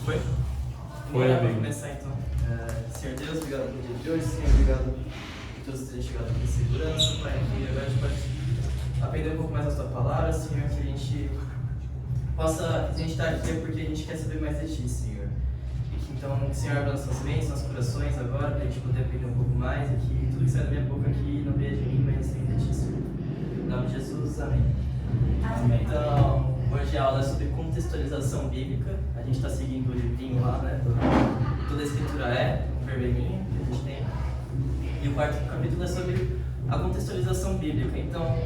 Foi? Foi, Vamos amigo. começar então. Senhor Deus, obrigado pelo dia de hoje, Senhor, obrigado por todos terem chegado aqui em segurança, Pai, que agora a gente pode aprender um pouco mais da Tua palavra, Senhor, que a gente possa, a gente está aqui é porque a gente quer saber mais de Ti, Senhor. E que então, que o Senhor abra nossas mentes, nossos corações agora, para a gente poder aprender um pouco mais e que tudo que sai da minha boca aqui não venha de mim, mas venha de Ti, Senhor. Em nome de Jesus, amém. Amém. Então, hoje a aula é sobre contextualização bíblica. A gente está seguindo o livrinho lá, né? Toda a escritura é, um vermelhinho que a gente tem. E o quarto capítulo é sobre a contextualização bíblica. Então,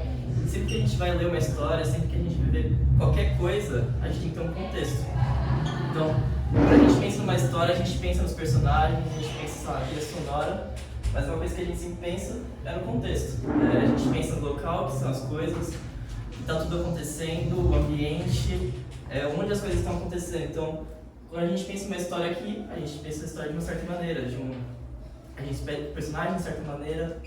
sempre que a gente vai ler uma história, sempre que a gente vai ver qualquer coisa, a gente tem que ter um contexto. Então, quando a gente pensa numa história, a gente pensa nos personagens, a gente pensa na trilha sonora, mas uma coisa que a gente sempre pensa é no contexto. A gente pensa no local, que são as coisas, está tudo acontecendo, o ambiente, onde as coisas estão acontecendo. Então, quando a gente pensa em uma história aqui, a gente pensa na história de uma certa maneira, a gente pega o personagem de certa maneira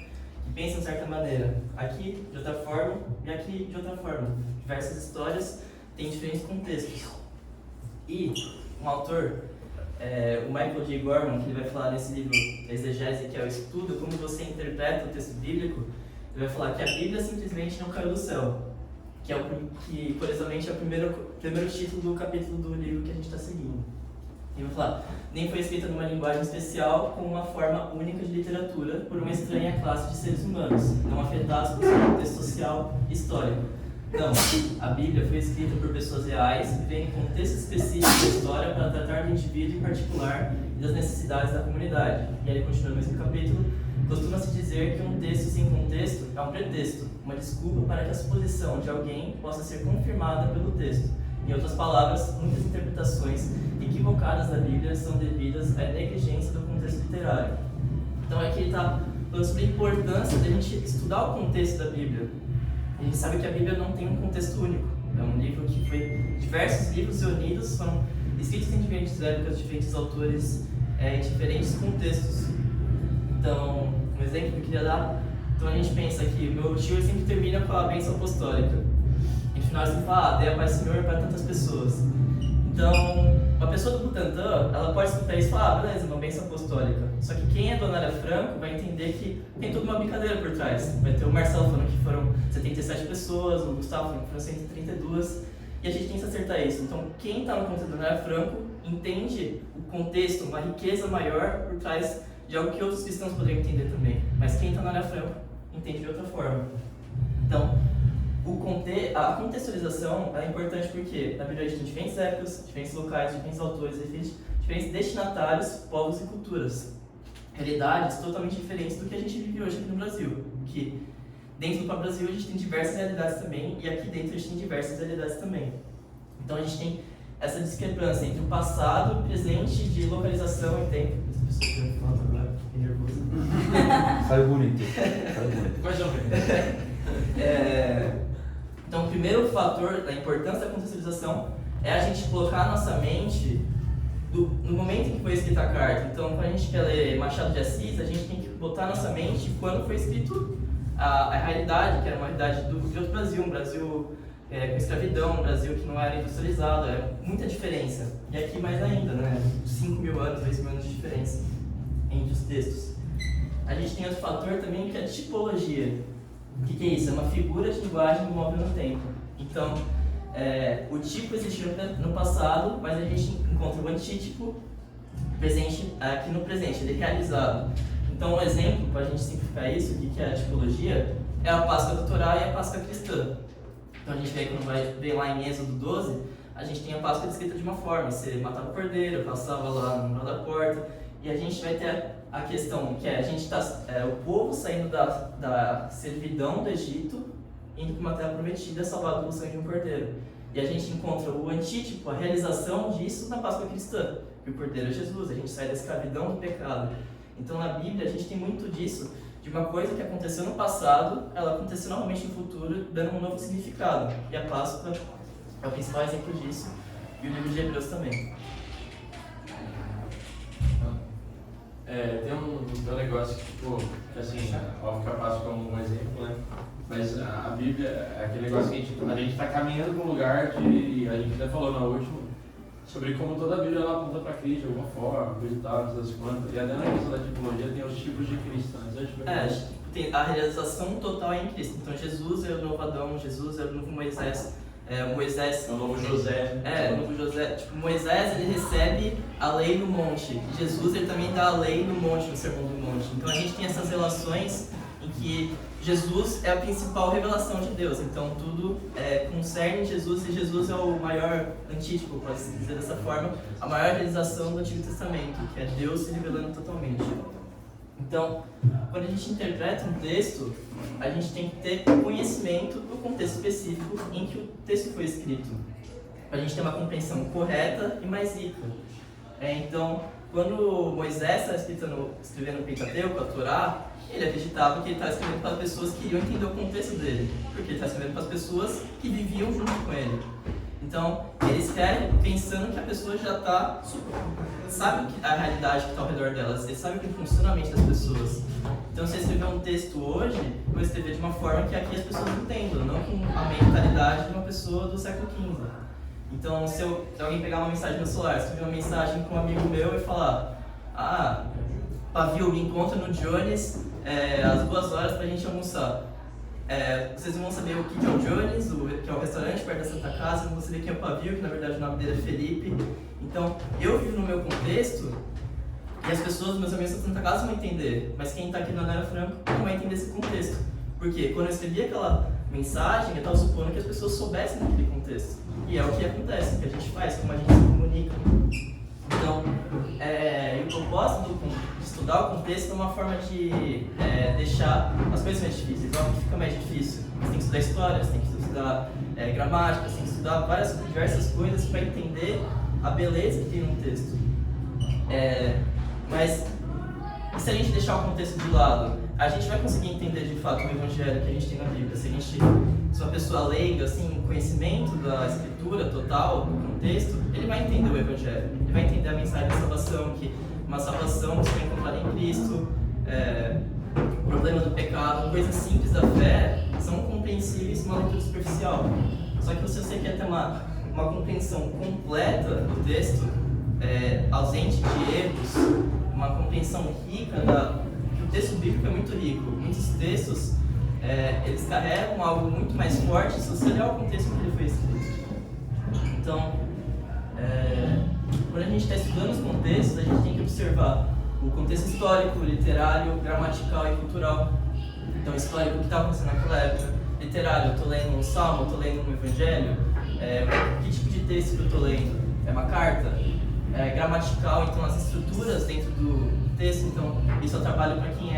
e pensa de certa maneira. Aqui de outra forma e aqui de outra forma. Diversas histórias têm diferentes contextos. E um autor, o Michael J. Gorman, que ele vai falar nesse livro Exegese, que é o estudo, como você interpreta o texto bíblico, ele vai falar que a Bíblia simplesmente não caiu do céu. Que curiosamente é o primeiro título do capítulo do livro que a gente está seguindo. Ele vai falar, nem foi escrita numa linguagem especial com uma forma única de literatura por uma estranha classe de seres humanos, não afetados por seu contexto social e histórico. Não, a Bíblia foi escrita por pessoas reais, vivendo em contexto específico da história para tratar do indivíduo em particular e das necessidades da comunidade. E aí ele continua no mesmo capítulo. Costuma-se dizer que um texto sem contexto é um pretexto, uma desculpa para que a suposição de alguém possa ser confirmada pelo texto. Em outras palavras, muitas interpretações equivocadas da Bíblia são devidas à negligência do contexto literário. Então aqui ele está falando sobre a importância de a gente estudar o contexto da Bíblia. A gente sabe que a Bíblia não tem um contexto único. É um livro que foi... Diversos livros reunidos foram escritos em diferentes épocas, diferentes autores, em diferentes contextos. Então, um exemplo que eu queria dar, então a gente pensa que o meu tio sempre termina com a bênção apostólica. E no final ele fala, dê a paz Senhor para tantas pessoas. Então, uma pessoa do Butantã, ela pode escutar isso e falar, beleza, uma bênção apostólica. Só que quem é Dona Área Franco vai entender que tem toda uma brincadeira por trás. Vai ter o Marcelo falando que foram 77 pessoas, o Gustavo falando que foram 132, e a gente tem que acertar isso. Então, quem está no contexto da Dona Área Franco entende o contexto, uma riqueza maior por trás de algo que outros cristãos poderiam entender também. Mas quem está na área franca entende de outra forma. Então, a contextualização é importante porque na Bíblia a gente tem diferentes épocas, diferentes locais, diferentes autores, diferentes destinatários, povos e culturas. Realidades totalmente diferentes do que a gente vive hoje aqui no Brasil. Que dentro do Brasil a gente tem diversas realidades também e aqui dentro a gente tem diversas realidades também. Então a gente tem essa discrepância entre o passado, presente, de localização e tempo. Essa pessoa que eu falo agora, fiquei nervoso. Saiu bonito. Saiu bonito. Mais ou menos. Então, o primeiro fator da importância da contextualização é a gente colocar a nossa mente no momento em que foi escrita a carta. Então, quando a gente quer ler Machado de Assis, a gente tem que botar a nossa mente quando foi escrito a realidade, que era uma realidade de outro Brasil, um Brasil com escravidão, um Brasil que não era industrializado, é muita diferença. E aqui mais ainda, né? 5 mil anos, 10 mil anos de diferença entre os textos. A gente tem outro fator também que é a tipologia. O que é isso? É uma figura de linguagem móvel no tempo. Então, o tipo existiu no passado, mas a gente encontra o antítipo presente aqui no presente, ele é realizado. Então, um exemplo, para a gente simplificar isso, o que é a tipologia, é a Páscoa da Torá e a Páscoa cristã. Então, a gente vê quando vai ver lá em Êxodo 12, a gente tem a Páscoa descrita de uma forma, você matava o cordeiro, passava lá no umbral da porta, e a gente vai ter a questão que a gente o povo saindo da servidão do Egito, indo para uma terra prometida, salvado pelo sangue de um cordeiro. E a gente encontra o antítipo, a realização disso na Páscoa cristã, que o cordeiro é Jesus, a gente sai da escravidão do pecado. Então na Bíblia a gente tem muito disso, de uma coisa que aconteceu no passado, ela aconteceu novamente no futuro, dando um novo significado. E a Páscoa é o principal exemplo disso, e o livro de Hebreus também. Tem um negócio que, tipo, que assim, óbvio que a Páscoa é um bom exemplo, né? Mas a Bíblia é aquele negócio que a gente tá caminhando para um lugar de, a gente até falou na última, sobre como toda a Bíblia ela aponta para Cristo de alguma forma, coisa e tal, essas quantas. E até na questão da tipologia tem os tipos de Cristo, né? Tem a realização total é em Cristo. Então Jesus é o novo Adão, Jesus é o novo Moisés. Moisés é o novo José. O novo José. Tipo, Moisés ele recebe a lei no monte. E Jesus ele também dá a lei no monte, no Sermão do Monte. Então a gente tem essas relações em que Jesus é a principal revelação de Deus. Então tudo concerne Jesus e Jesus é o maior antítipo, pode-se dizer dessa forma, a maior realização do Antigo Testamento, que é Deus se revelando totalmente. Então, quando a gente interpreta um texto, a gente tem que ter conhecimento do contexto específico em que o texto foi escrito, para a gente ter uma compreensão correta e mais rica. Então, quando Moisés está escrevendo o Pentateuco, a Torá, ele acreditava que ele estava escrevendo para as pessoas que iriam entender o contexto dele, porque ele está escrevendo para as pessoas que viviam junto com ele. Então, ele escreve pensando que a pessoa já sabe a realidade que está ao redor delas, ele sabe o funcionamento das pessoas. Então, se eu escrever um texto hoje, eu vou escrever de uma forma que aqui as pessoas entendam, não com a mentalidade de uma pessoa do século XV. Então, se alguém pegar uma mensagem no celular, escrever uma mensagem com um amigo meu e falar: Pavio, me encontra no Jones às 2 horas pra gente almoçar. Vocês vão saber o que é o Jones, que é o restaurante perto da Santa Casa, vão saber quem é o Pavio, que na verdade o nome dele é Felipe. Então, eu vivo no meu contexto e as pessoas, meus amigos da Santa Casa vão entender, mas quem está aqui na Nera Franco não vai entender esse contexto. Porque quando eu escrevi aquela mensagem, eu estava supondo que as pessoas soubessem daquele contexto. E é o que acontece, o que a gente faz, como a gente se comunica. Então, o propósito de estudar o contexto é uma forma de deixar as coisas mais difíceis. Óbvio que fica mais difícil. Você tem que estudar história, você tem que estudar gramática, você tem que estudar diversas coisas para entender a beleza que tem num texto. Mas e se a gente deixar o contexto de lado, a gente vai conseguir entender de fato o evangelho que a gente tem na Bíblia. Se uma pessoa leiga, assim, conhecimento da escritura total, do contexto, ele vai entender o evangelho. Ele vai entender a mensagem da salvação, que uma salvação que você vai encontrar em Cristo, o problema do pecado, coisas simples da fé, são compreensíveis numa leitura superficial. Só que se você quer ter uma compreensão completa do texto, ausente de erros, uma compreensão rica que o texto bíblico é muito rico. Muitos textos, eles carregam algo muito mais forte se você olhar o contexto em que ele foi escrito. Então, quando a gente está estudando os contextos, a gente tem que observar o contexto histórico, literário, gramatical e cultural. Então, histórico, o que estava acontecendo naquela época. Literário, eu estou lendo um salmo, eu estou lendo um evangelho. Que tipo de texto que eu estou lendo? É uma carta? Gramatical, então as estruturas dentro do texto. Então, isso eu trabalho para quem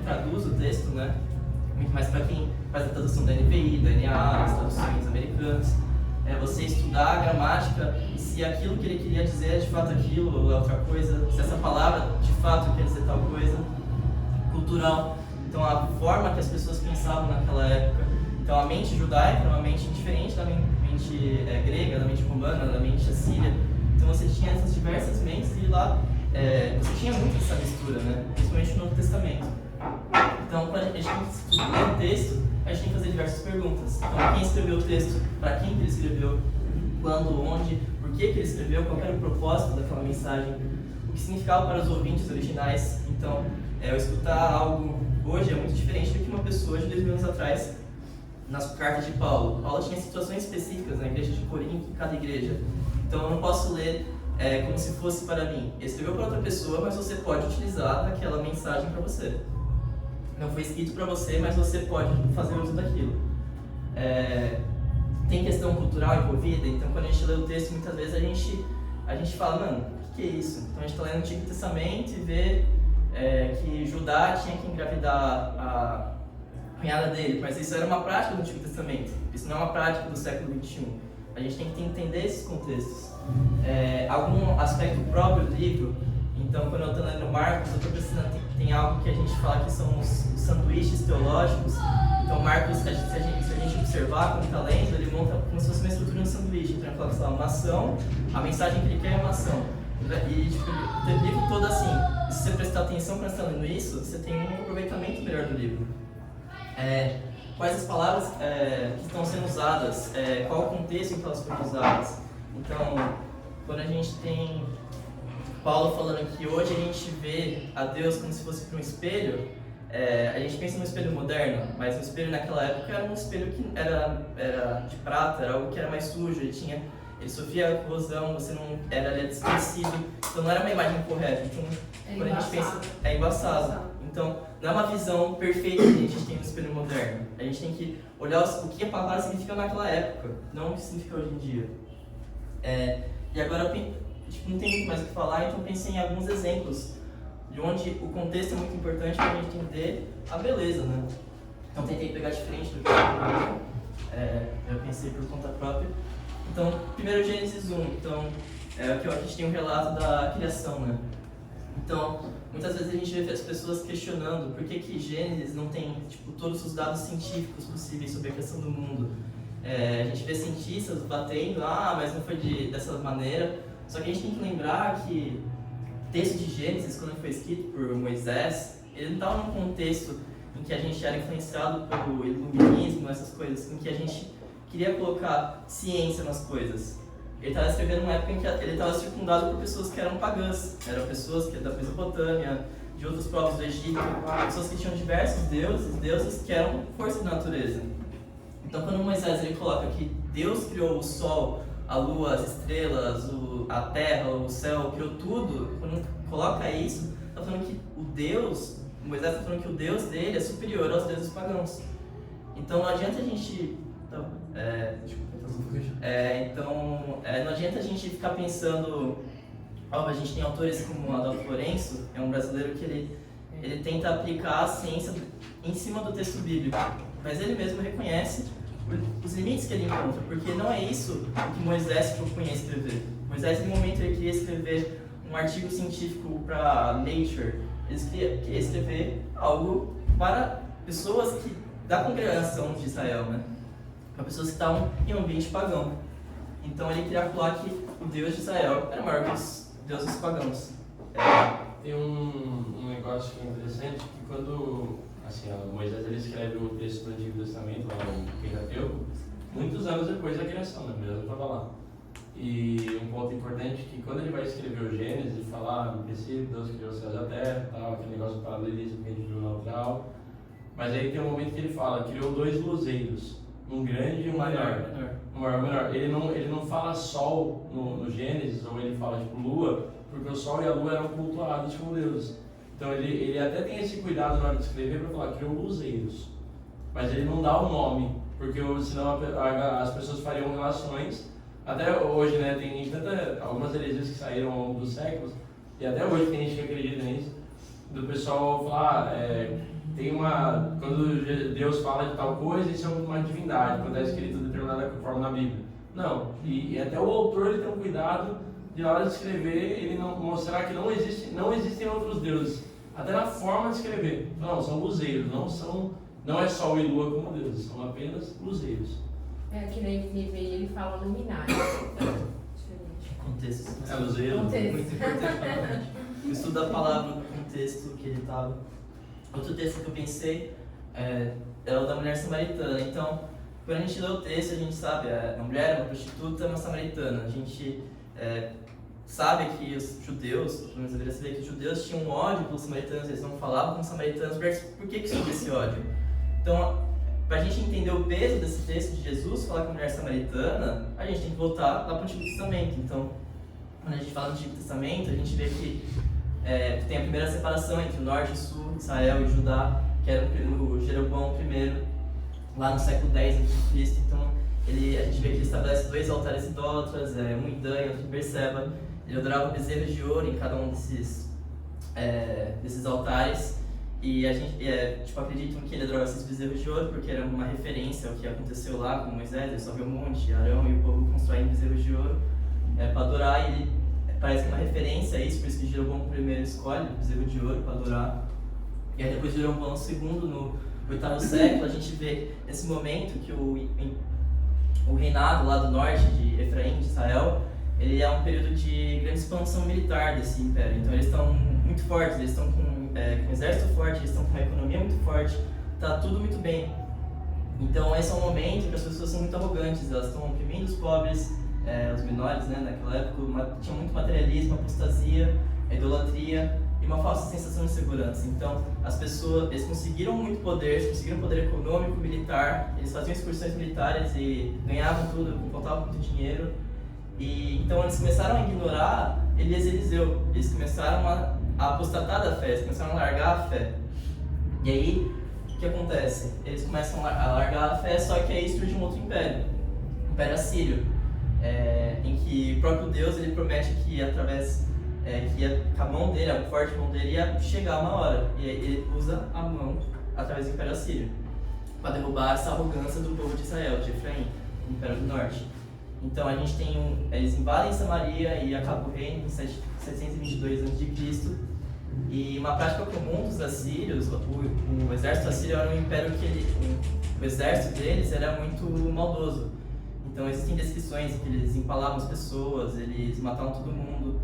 traduz o texto, né? Muito mais para quem faz a tradução da NVI, da NAA, as traduções americanas. Você estudar a gramática e se aquilo que ele queria dizer é de fato aquilo ou é outra coisa, se essa palavra de fato quer dizer tal coisa. Cultural, então a forma que as pessoas pensavam naquela época. Então a mente judaica era uma mente diferente da mente grega, da mente romana, da mente assíria. Então você tinha essas diversas mentes e lá você tinha muito essa mistura, né? Principalmente no Novo Testamento. Então, quando a gente lê o texto, a gente tem que fazer diversas perguntas. Então, quem escreveu o texto, para quem que ele escreveu, quando, onde, por que ele escreveu, qual era o propósito daquela mensagem, o que significava para os ouvintes originais. Então, eu escutar algo hoje é muito diferente do que uma pessoa de 2000 anos atrás, nas cartas de Paulo. Paulo tinha situações específicas na igreja de Corinto, em cada igreja. Então, eu não posso ler como se fosse para mim. Ele escreveu para outra pessoa, mas você pode utilizar aquela mensagem para você. Não foi escrito para você, mas você pode fazer uso daquilo. Tem questão cultural envolvida, então quando a gente lê o texto, muitas vezes a gente fala, mano, o que é isso? Então a gente está lendo o Antigo Testamento e vê que Judá tinha que engravidar a cunhada dele, mas isso era uma prática do Antigo Testamento, isso não é uma prática do século XXI. A gente tem que entender esses contextos. Algum aspecto próprio do livro, então quando eu estou lendo Marcos, eu estou precisando, tem algo que a gente fala que são os sanduíches teológicos. Então Marcos, se a gente observar quando está lendo, ele monta como se fosse uma estrutura de um sanduíche. Então ele fala, sei lá, uma ação, a mensagem que ele quer é uma ação. E tipo, o livro todo assim, se você prestar atenção quando você está lendo isso, você tem um aproveitamento melhor do livro. Quais as palavras que estão sendo usadas, qual o contexto em que elas foram usadas. Então, quando a gente tem Paulo falando que hoje a gente vê a Deus como se fosse por um espelho, a gente pensa no espelho moderno, mas o espelho naquela época era um espelho que era de prata, era algo que era mais sujo, ele sofria corrosão, você não era desconhecido, então não era uma imagem correta. Então, quando a gente pensa, é embaçado. Então, não é uma visão perfeita que a gente tem no espelho moderno. A gente tem que olhar o que a palavra significa naquela época, não o que significa hoje em dia. E agora, não tem muito mais o que falar, então pensei em alguns exemplos de onde o contexto é muito importante para a gente entender a beleza, né? Então, tentei pegar diferente do que eu pensei por conta própria. Então, primeiro Gênesis 1, então, aqui a gente tem um relato da criação, né? Então, muitas vezes a gente vê as pessoas questionando por que Gênesis não tem, todos os dados científicos possíveis sobre a criação do mundo. A gente vê cientistas batendo, mas não foi dessa maneira. Só que a gente tem que lembrar que o texto de Gênesis, quando foi escrito por Moisés, ele não estava num contexto em que a gente era influenciado pelo iluminismo, essas coisas, em que a gente queria colocar ciência nas coisas. Ele estava escrevendo numa época em que ele estava circundado por pessoas que eram pagãs, eram pessoas que da Mesopotâmia, de outros povos do Egito, pessoas que tinham diversos deuses que eram força da natureza. Então, quando Moisés ele coloca que Deus criou o sol, a lua, as estrelas, a terra, o céu, criou tudo, quando coloca isso, está falando que Moisés está falando que o Deus dele é superior aos deuses pagãos. Então, não adianta a gente não adianta a gente ficar pensando, a gente tem autores como Adolfo Lourenço, é um brasileiro que ele tenta aplicar a ciência em cima do texto bíblico, mas ele mesmo reconhece os limites que ele encontra, porque não é isso que Moisés propunha escrever. Moisés, em um momento, ele queria escrever um artigo científico para Nature, ele queria escrever algo para pessoas da congregação de Israel, né? Para pessoas que estavam em um ambiente pagão. Então ele queria falar que o Deus de Israel era maior que os deuses pagãos. Tem um negócio que é interessante, que quando Moisés ele escreve o texto do Antigo Testamento, lá no Pentateuco, muitos anos depois da criação, né? Moisés estava lá. E um ponto importante é que quando ele vai escrever o Gênesis, ele fala, no princípio Deus criou os céus e a terra, tal, aquele negócio do paralelismo que a gente viu na outra aula. Mas aí tem um momento que ele fala, criou dois luzeiros, um grande e um menor. Um maior e menor. Ele não fala sol no Gênesis, ou ele fala lua, porque o sol e a lua eram cultuados como deuses. Então ele até tem esse cuidado na hora de escrever para falar, criou luzeiros. Mas ele não dá o nome, porque senão as pessoas fariam relações. Até hoje, né, tem algumas heresias que saíram ao longo dos séculos, e até hoje tem gente que acredita nisso, do pessoal falar, quando Deus fala de tal coisa, isso é uma divindade, quando está escrito de determinada forma na Bíblia. Não, e até o autor ele tem um cuidado de, na hora de escrever, ele não mostrar que não existem outros deuses, até na forma de escrever. Não, são luzeiros, não é sol e lua como deuses, são apenas luzeiros. Que na NVI ele fala luminária. Contexto. Luzeiro. Muito importante. O estudo da palavra no contexto que ele estava. Outro texto que eu pensei é o da mulher samaritana. Então, quando a gente lê o texto, a gente sabe, uma mulher, uma prostituta, uma samaritana. A gente sabe que os judeus, pelo menos deveria saber que os judeus tinham um ódio pelos samaritanos, eles não falavam com os samaritanos, por que surge esse ódio? Então, para a gente entender o peso desse texto de Jesus falar com a mulher samaritana, a gente tem que voltar lá para o Antigo Testamento. Então, quando a gente fala do Antigo Testamento, a gente vê que tem a primeira separação entre o norte e sul, Israel e Judá, que era o Jeroboão I, lá no século X a.C. Então, a gente vê que ele estabelece dois altares idólatras, um em Dan e outro em Berseba. Ele adorava bezerros de ouro em cada um desses altares. E a gente acreditam que ele adorava esses bezerros de ouro porque era uma referência ao que aconteceu lá com Moisés. Ele sobe o monte, Arão e o povo constroem bezerros de ouro para adorar. E ele parece que é uma referência a isso, por isso que Jeroboão I escolhe o bezerro de ouro para adorar. E aí depois de Jeroboão II, no 8º século, a gente vê esse momento que o reinado lá do norte de Efraim, de Israel, ele é um período de grande expansão militar desse império. Então eles estão muito fortes, eles estão com um exército forte, eles estão com uma economia muito forte, está tudo muito bem. Então esse é um momento que as pessoas são muito arrogantes, elas estão oprimindo os pobres, os menores, né, naquela época, tinha muito materialismo, apostasia, idolatria e uma falsa sensação de segurança. Então, as pessoas, eles conseguiram muito poder, eles conseguiram poder econômico, militar, eles faziam excursões militares e ganhavam tudo, contavam muito dinheiro. E então eles começaram a ignorar Elias e Eliseu, eles começaram a apostatar da fé, eles começaram a largar a fé. E aí, o que acontece? Eles começam a largar a fé, só que aí surge um outro império, o Império Assírio, em que o próprio Deus ele promete que através, com a mão dele, a forte mão dele, ia chegar uma hora. E aí ele usa a mão através do Império Assírio para derrubar essa arrogância do povo de Israel, de Efraim, do Império do Norte. Então a gente tem eles invadem Samaria e acabam o reino em 722 a.C. E uma prática comum dos assírios, o exército assírio era um império que o exército deles era muito maldoso. Então existem descrições em que eles empalavam as pessoas, eles matavam todo mundo.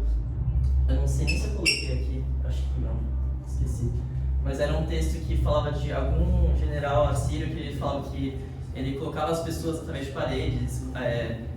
Eu não sei nem se eu coloquei aqui, acho que não, esqueci. Mas era um texto que falava de algum general assírio que ele falava que ele colocava as pessoas através de paredes,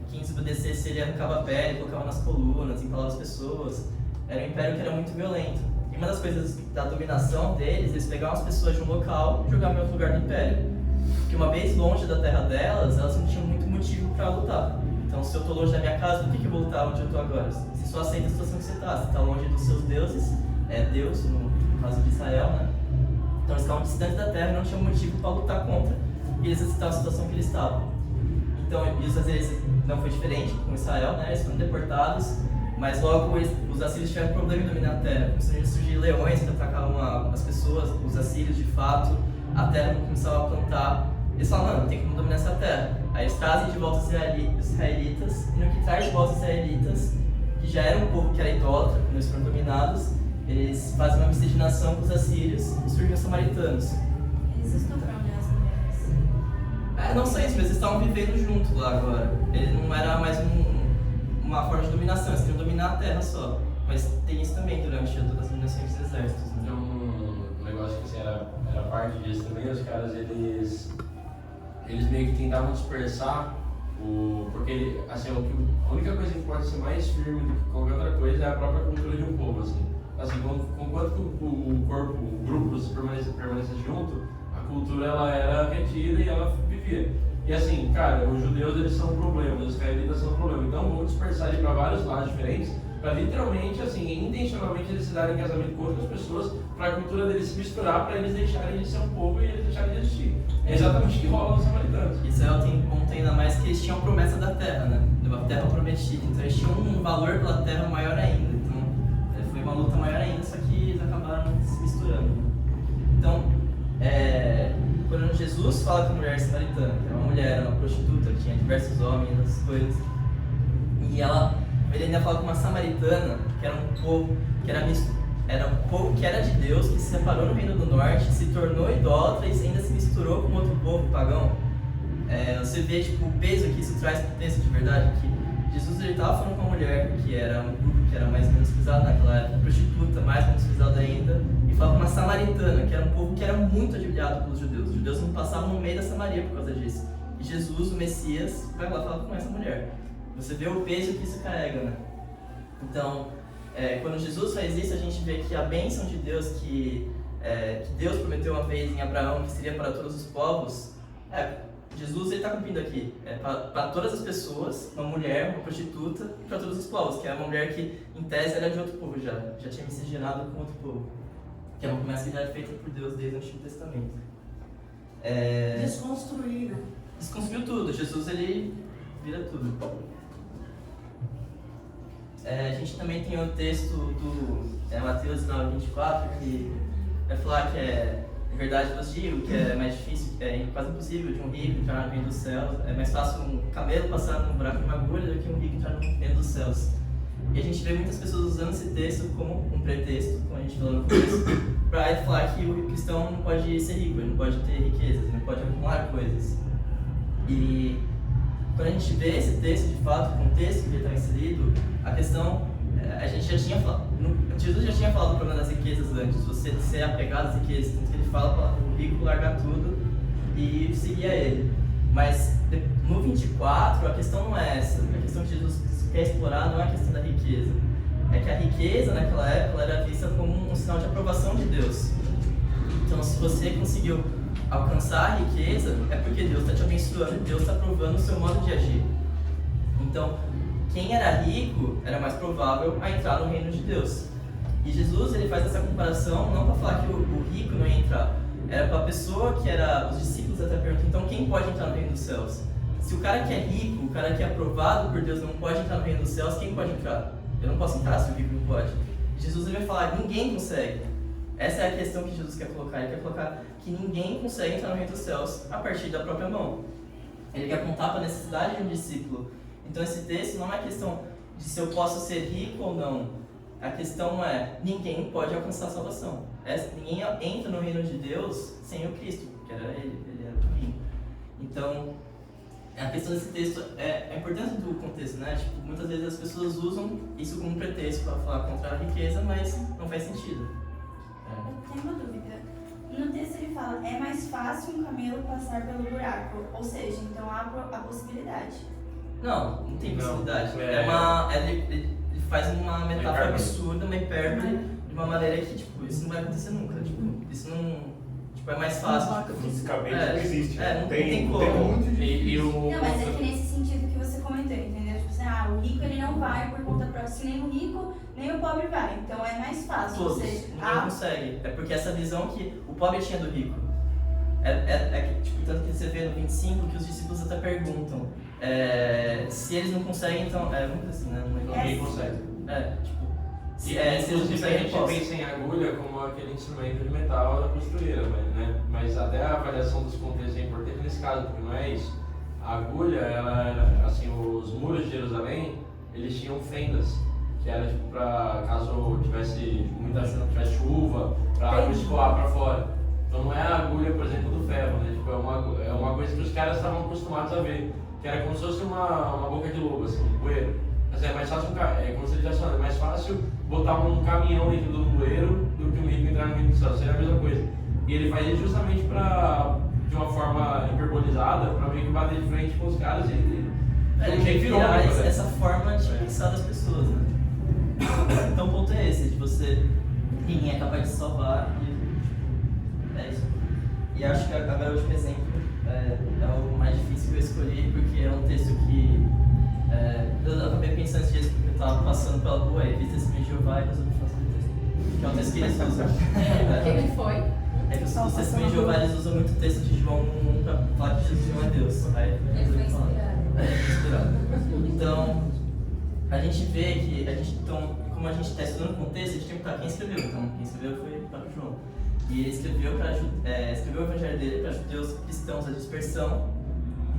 quem desobedecesse ele arrancava a pele, colocava nas colunas, empalava as pessoas. Era um império que era muito violento. E uma das coisas da dominação deles, eles pegavam as pessoas de um local e jogavam em outro lugar do império. Porque uma vez longe da terra delas, elas não tinham muito motivo para lutar. Então, se eu estou longe da minha casa, por que eu vou lutar onde eu estou agora? Você só aceita a situação que você está. Você está longe dos seus deuses, Deus, no caso de Israel, né? Então, eles estavam distantes da terra e não tinham motivo para lutar contra. E eles aceitavam a situação que eles estavam. Então, isso às vezes não foi diferente com Israel, né? Eles foram deportados, mas logo os assírios tiveram problema em dominar a terra. Começaram a surgir leões que atacavam as pessoas, os assírios de fato, a terra não começava a plantar. Eles falaram, não, tem como dominar essa terra. Aí eles trazem de volta os israelitas, e no que traz de volta os israelitas, que já era um povo que era idólatra, quando eles foram dominados, eles fazem uma miscigenação com os assírios e surgem os samaritanos. Eles estupraram as mulheres. Não só isso, mas eles estavam vivendo junto lá agora. Ele não era mais uma forma de dominação, eles queriam dominar a terra só. Mas tem isso também durante todas as dominações dos exércitos. Né? Então, um negócio que assim, era parte disso também, os caras eles meio que tentavam dispersar porque assim, a única coisa que pode ser mais firme do que qualquer outra coisa é a própria cultura de um povo. Assim, conquanto o grupo permanece junto, a cultura ela era retida e ela vivia. E assim, cara, os judeus eles são um problema, os israelitas são um problema, então vamos dispersar ele para vários lados diferentes, para literalmente, assim, intencionalmente eles se darem casamento com outras pessoas, para a cultura deles se misturar, para eles deixarem de ser um povo e eles deixarem de existir. É exatamente o que rola nos samaritanos. Israel tem um ponto ainda mais que eles tinham a promessa da terra, né? Da terra prometida, então eles tinham um valor pela terra maior ainda, então foi uma luta maior ainda, só que eles acabaram se misturando. Então, quando Jesus fala com a mulher samaritana, que era uma mulher, uma prostituta, que tinha diversos homens, essas coisas, e ele ainda fala com uma samaritana, que era um povo que era um povo que era de Deus, que se separou no Reino do Norte, se tornou idólatra e ainda se misturou com outro povo pagão. Você vê o peso que isso traz para o texto de verdade, que Jesus estava falando com uma mulher que era um grupo que era mais menosprezado naquela época, prostituta, mais menosprezada ainda, e fala com uma samaritana, que era um povo que era muito odiado pelos judeus. Os judeus não passavam no meio da Samaria por causa disso. E Jesus, o Messias, vai lá falar com essa mulher. Você vê o peso que isso carrega, né? Então, quando Jesus faz isso, a gente vê que a bênção de Deus, que Deus prometeu uma vez em Abraão, que seria para todos os povos, Jesus está cumprindo aqui. Para todas as pessoas, uma mulher, uma prostituta, e para todos os povos, que é uma mulher que, em tese, era de outro povo já tinha miscigenado com outro povo. Que é uma promessa que já é feita por Deus desde o Antigo Testamento. Desconstruir, né? Desconstruiu tudo. Jesus, ele vira tudo. A gente também tem o texto do Mateus 9:24, que vai falar que em verdade vos digo que é mais difícil, quase impossível de um rico entrar no reino dos céus. É mais fácil um camelo passar num buraco de uma agulha do que um rico entrar no reino dos céus. E a gente vê muitas pessoas usando esse texto como um pretexto, como a gente falou no começo, para falar que o cristão não pode ser rico, ele não pode ter riquezas, ele não pode acumular coisas. E quando a gente vê esse texto, de fato, o contexto que ele está inserido, a questão, a gente já tinha falado, Jesus já tinha falado do problema das riquezas antes, você ser apegado às riquezas, tanto que ele fala para o rico largar tudo e seguir a ele. Mas no 24, a questão não é essa. A questão que Jesus quer explorar não é a questão da riqueza. É que a riqueza, naquela época, ela era vista como um sinal de aprovação de Deus. Então, se você conseguiu alcançar a riqueza, é porque Deus está te abençoando e Deus está aprovando o seu modo de agir. Então, quem era rico era mais provável a entrar no reino de Deus. E Jesus, ele faz essa comparação não para falar que o rico não ia entrar, era para a pessoa que era, os discípulos até perguntam, então quem pode entrar no reino dos céus? Se o cara que é rico, o cara que é aprovado por Deus não pode entrar no reino dos céus, quem pode entrar? Eu não posso entrar se o rico não pode. Jesus, ele vai falar, ninguém consegue. Essa é a questão que Jesus quer colocar. Ele quer colocar que ninguém consegue entrar no reino dos céus a partir da própria mão. Ele quer apontar para a necessidade de um discípulo. Então esse texto não é questão de se eu posso ser rico ou não. A questão é, ninguém pode alcançar a salvação. Ninguém entra no reino de Deus sem o Cristo, que era ele era o caminho. Então, a questão desse texto é a importância do contexto, né? Tipo, muitas vezes as pessoas usam isso como pretexto para falar contra a riqueza, mas não faz sentido. Eu tenho uma dúvida. No texto ele fala, é mais fácil um camelo passar pelo buraco, ou seja, então há a possibilidade. Não tem possibilidade. Não, Ele faz uma metáfora hipérbole. absurda, uma hipérbole, de uma maneira que, tipo, isso não vai acontecer nunca. Tipo, isso não... Tipo, é mais fácil. Fisicamente não existe. não tem como. muito de... Não, mas é que nesse sentido que você comentou, entendeu? Tipo assim, o rico ele não vai por conta própria, se nem o rico, nem o pobre vai. Então é mais fácil. Todos, Ou seja, ninguém consegue. É porque essa visão que o pobre tinha do rico. Tipo, tanto que você vê no 25 que os discípulos até perguntam se eles não conseguem, então... vamos dizer assim, né? Ninguém consegue. Tipo... Se eles não a conseguem, gente eu posso. pensa em agulha como aquele instrumento de metal da costureira, mas até a avaliação dos contextos é importante nesse caso, porque não é isso. A agulha, ela, assim, os muros de Jerusalém, eles tinham fendas, que era tipo para caso tivesse muita chuva, tivesse chuva, para a água escoar para fora. Então não é a agulha, por exemplo, do ferro, né? Tipo, é uma coisa que os caras estavam acostumados a ver, que era como se fosse uma boca de lobo, assim, um bueiro. Mas é mais fácil, como se ele dissesse, é mais fácil botar um caminhão dentro do bueiro do que um rico entrar no reino do céu, seria a mesma coisa. E ele faz isso justamente de uma forma hiperbolizada, para meio que bater de frente com os caras e Ele quer criar essa forma de pensar das pessoas, né? Então o ponto é esse, de você, ninguém é capaz de salvar e é isso. E acho que agora o último exemplo é o mais difícil que eu escolhi, porque é um texto que eu acabei pensando esses dias porque eu estava passando pela rua e vi testemunho de Jeová e resolvi fazer o texto. Que é um texto que eles usam. O que foi? É que os testemunhos de Jeová eles usam muito o texto de João 1 para falar que Jesus não é Deus. Aí Ele foi inspirado. Então, a gente vê que, como a gente está estudando o contexto, a gente tem que perguntar quem escreveu. Então, quem escreveu foi o próprio João. E ele escreveu o evangelho dele para judeus cristãos da dispersão.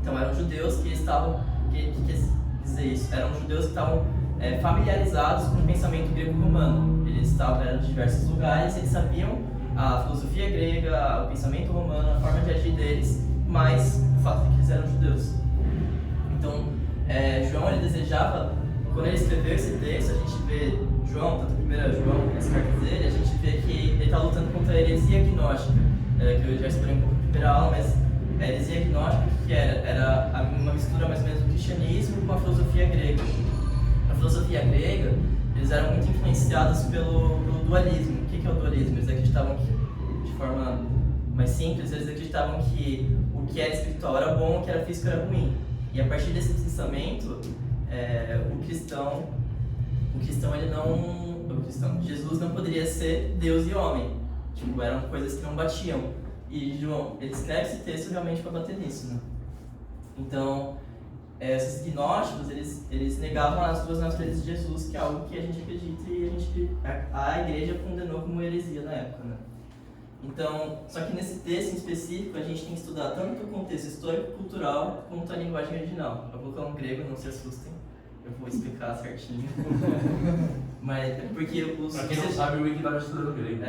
Então, eram judeus que estavam, que quer dizer isso, eram judeus que estavam familiarizados com o pensamento grego-romano. Eles eram de diversos lugares, eles sabiam a filosofia grega, o pensamento romano, a forma de agir deles, mas o fato de que eles eram judeus. Então, João, ele desejava, quando ele escreveu esse texto, a gente vê João, tanto a primeira João, as cartas dele, a gente vê que ele está lutando contra a heresia gnóstica, que eu já expliquei um pouco na primeira aula, mas a heresia gnóstica, que era uma mistura mais ou menos do cristianismo com a filosofia grega. A filosofia grega, eles eram muito influenciados pelo dualismo. O que é o dualismo? Eles acreditavam que, de forma mais simples, eles acreditavam que o que era espiritual era bom, o que era físico era ruim. E a partir desse pensamento, Jesus não poderia ser Deus e homem. Tipo, eram coisas que não batiam. E João, ele escreve esse texto realmente para bater nisso, né? Então, esses gnósticos, eles negavam as duas naturezas de Jesus, que é algo que a gente acredita e a igreja condenou como heresia na época, né? Então, só que nesse texto em específico, a gente tem que estudar tanto o contexto histórico-cultural quanto a linguagem original. Eu vou colocar um grego, não se assustem, eu vou explicar certinho. Mas porque Pra quem não sabe, o Wiki estava estudando grego.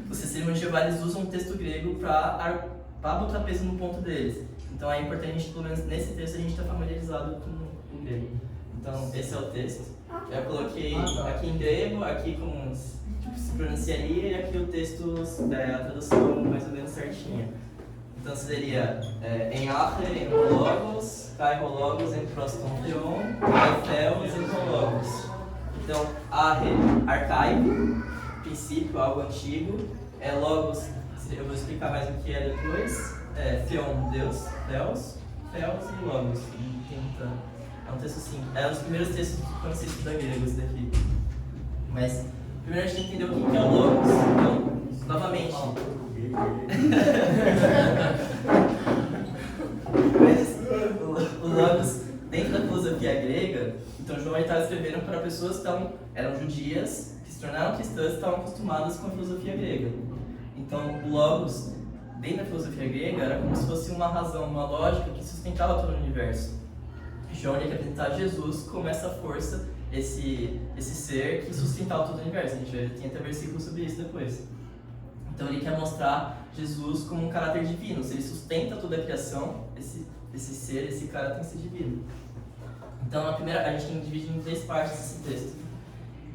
Os testemunhos de Jeová, eles usam o texto grego para botar peso no ponto deles. Então é importante a gente, pelo menos nesse texto, a gente estar familiarizado com o grego. Então esse é o texto. Eu coloquei aqui em grego, aqui como se pronunciaria, e aqui o texto, a tradução mais ou menos certinha. Então seria em Arre, em Logos, Kai Logos, em Proston Theon, Theos, em Logos. Então, Arre, arcaico, princípio, algo antigo. Logos, eu vou explicar mais o que é depois. Theon, Deus, Theos e Logos. É um texto assim, é um dos primeiros textos quando se estuda grego, esse daqui. Mas primeiro a gente tem que entender o que é o Logos. Então, novamente. O Logos, dentro da filosofia grega, então João estava escrevendo para pessoas que eram judias, que se tornaram cristãs e estavam acostumadas com a filosofia grega. Então o Logos, dentro da filosofia grega, era como se fosse uma razão, uma lógica que sustentava todo o universo. João ia apresentar Jesus como essa força, esse ser que sustentava todo o universo. A gente tem até versículo sobre isso depois. Então ele quer mostrar Jesus como um caráter divino. Se ele sustenta toda a criação, esse ser, esse cara tem que ser divino. Então a gente tem que dividir em 3 partes esse texto.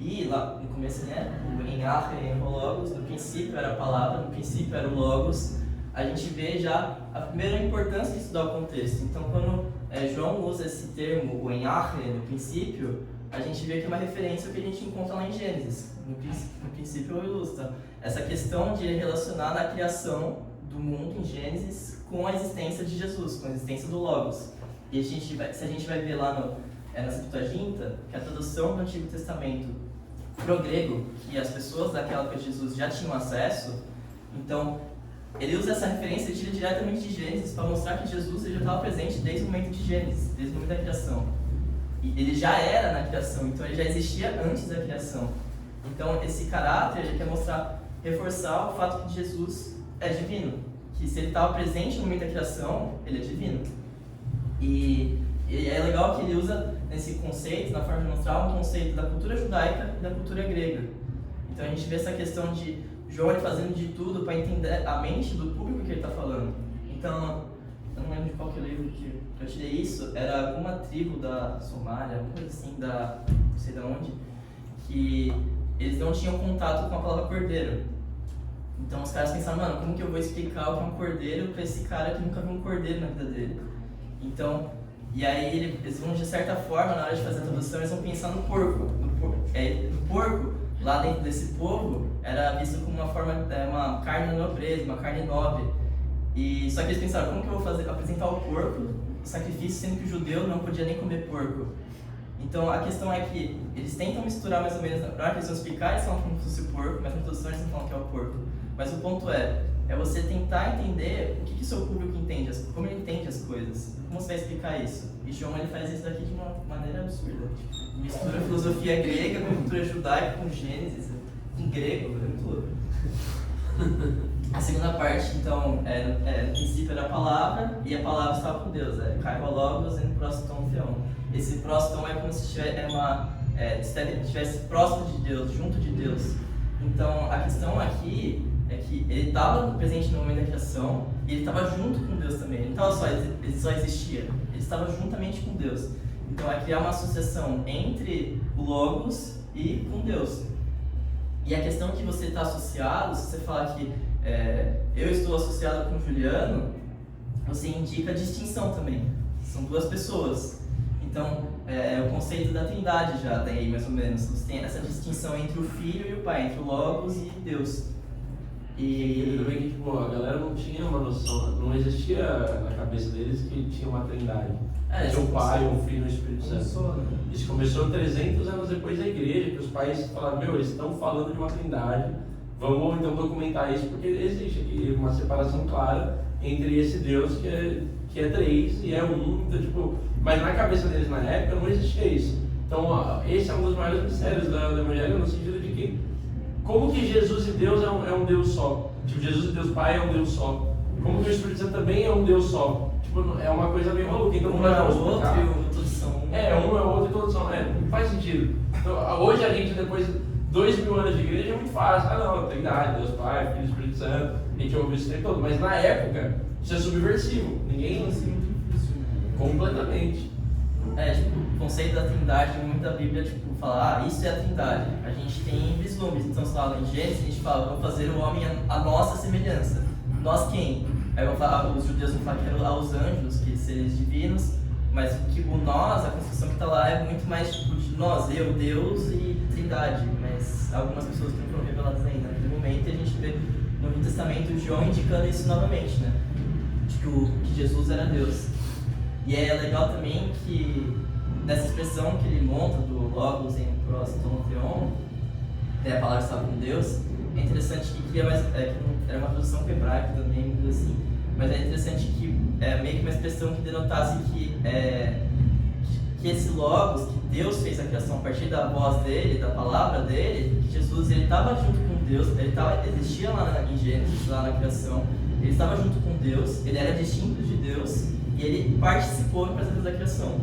E lá no começo, em Arre, em Logos, no princípio era a palavra, no princípio era o Logos. A gente vê já a primeira importância de estudar o contexto. Então quando João usa esse termo, o em Arre, no princípio, a gente vê que é uma referência ao que a gente encontra lá em Gênesis. No princípio ilustra essa questão de relacionar a criação do mundo em Gênesis com a existência de Jesus, com a existência do Logos. E se a gente vai ver lá na Septuaginta, que a tradução do Antigo Testamento para o grego, que as pessoas daquela época de Jesus já tinham acesso, então ele usa essa referência e tira diretamente de Gênesis para mostrar que Jesus já estava presente desde o momento de Gênesis, desde o momento da criação. E ele já era na criação, então ele já existia antes da criação. Então esse caráter ele quer reforçar o fato que Jesus é divino, que se ele estava presente no momento da criação, ele é divino. E é legal que ele usa nesse conceito, na forma de mostrar um conceito da cultura judaica e da cultura grega. Então a gente vê essa questão de João ele fazendo de tudo para entender a mente do público que ele está falando. Então, eu não lembro de qual que é o livro que eu tirei isso, era alguma tribo da Somália, alguma coisa assim, não sei de onde, que eles não tinham contato com a palavra cordeiro. Então os caras pensaram, mano, como que eu vou explicar o que é um cordeiro para esse cara que nunca viu um cordeiro na vida dele? Então, e aí eles vão de certa forma, na hora de fazer a tradução, eles vão pensar no porco. No porco, lá dentro desse povo, era visto como uma forma, uma carne nobreza, uma carne nobre. E só que eles pensaram, como que eu vou apresentar o porco, o sacrifício, sendo que o judeu não podia nem comer porco? Então a questão é que eles tentam misturar mais ou menos, na hora que eles vão explicar, eles falam como se fosse o porco, mas na tradução eles não falam que é o porco. Mas o ponto é você tentar entender o que o seu público entende, como ele entende as coisas, como você vai explicar isso. E João ele faz isso daqui de uma maneira absurda, tipo, mistura filosofia grega com cultura judaica, com Gênesis, em grego, é muito louco. A segunda parte, então, no princípio era a palavra, e a palavra estava com Deus, Kai Logos e Proston Theon. Esse Proston é como se estivesse próximo de Deus, junto de Deus. Então, a questão aqui é que ele estava presente no momento da criação, e ele estava junto com Deus também. Ele não ele só existia, ele estava juntamente com Deus. Então, é criar uma associação entre o Logos e com Deus. E a questão que você está associado, se você falar que eu estou associado com o Juliano, você indica distinção também. São 2 pessoas. Então, é o conceito da trindade já tem aí, mais ou menos. Você tem essa distinção entre o Filho e o Pai, entre o Logos e Deus. E também que tipo, a galera não tinha uma noção, não existia na cabeça deles que tinha uma trindade. Tinha o Pai, o Filho e o Espírito Santo. Isso começou 300 anos depois da igreja, que os pais falaram, eles estão falando de uma trindade, vamos então documentar isso, porque existe aqui uma separação clara entre esse Deus que é 3 e é 1, então tipo, mas na cabeça deles na época não existia isso. Então esse é um dos maiores mistérios do Evangelho, no sentido de que como que Jesus e Deus é um Deus só? Tipo, Jesus e Deus Pai é um Deus só. Como que o Espírito Santo também é um Deus só? Tipo, é uma coisa meio maluca. Então, um é o outro e todos são um. Um é o outro e todos são. Não faz sentido. Então, hoje a gente, depois de 2000 anos de igreja, é muito fácil. Não, Trindade, Deus Pai, Filho e Espírito Santo. A gente ouve isso o tempo todo. Mas na época, isso é subversivo. Ninguém... Completamente. O conceito da trindade, muita Bíblia, fala, isso é a trindade. A gente tem vislumbres, então se fala em Gênesis, a gente fala, vamos fazer o homem a nossa semelhança. Nós quem? Aí os judeus vão falar que eram os anjos, que seres divinos, mas o nós, a construção que está lá é muito mais tipo de nós, eu, Deus e Trindade, mas algumas pessoas que não foram reveladas ainda. Naquele momento a gente vê no Novo Testamento João indicando isso novamente, né? De que Jesus era Deus. E é legal também que nessa expressão que ele monta do Logos em Próximo Theon, a palavra estava com Deus, é interessante que era uma tradução hebraica também, assim, mas é interessante que é meio que uma expressão que denotasse que esse Logos, que Deus fez a criação a partir da voz dele, da palavra dele, que Jesus ele estava junto com Deus, ele existia lá em Gênesis, lá na criação, ele estava junto com Deus, ele era distinto de Deus e ele participou no processo da criação.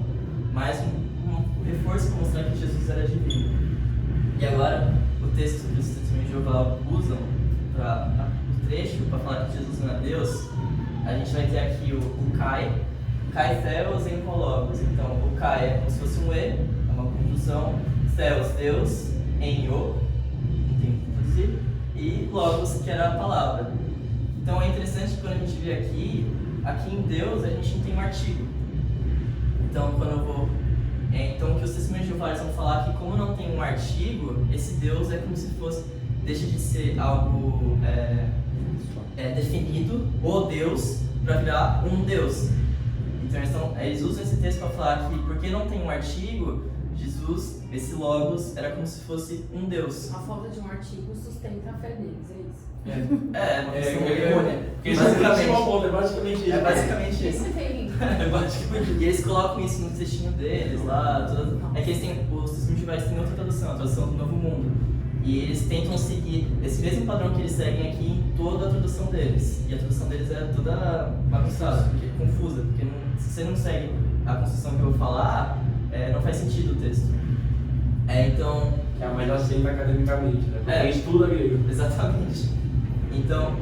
Mais um reforço para mostrar que Jesus era divino. E agora, o texto que os testemunhos de Jeová usam o trecho para falar que Jesus não é Deus, a gente vai ter aqui o Kai Theos em Logos. Então, o Kai é como se fosse um E, é uma conjunção, Theos, Deus, em O, não tem que traduzir, e Logos, que era a palavra. Então, é interessante que quando a gente vê aqui em Deus, a gente não tem um artigo. Então, quando eu vou... Então, o que os testemunhos de Jeová vão falar que, como não tem um artigo, esse Deus é como se fosse... Deixa de ser algo definido, o Deus, para virar um Deus. Então, eles usam esse texto para falar que, porque não tem um artigo, Jesus, esse Logos, era como se fosse um Deus. A falta de um artigo sustenta a fé deles, é isso? Uma questão errônea. É basicamente isso. É basicamente isso. Isso tem. É basicamente E eles colocam isso no textinho deles lá. É que eles têm, os testemunhos de Jeová têm outra tradução, a tradução do Novo Mundo. E eles tentam seguir esse mesmo padrão que eles seguem aqui em toda a tradução deles. E a tradução deles é toda bagunçada, confusa, porque se você não segue a construção que eu vou falar, não faz sentido o texto. Então... é a mais aceita academicamente, né? Porque estuda grego. Exatamente. Então,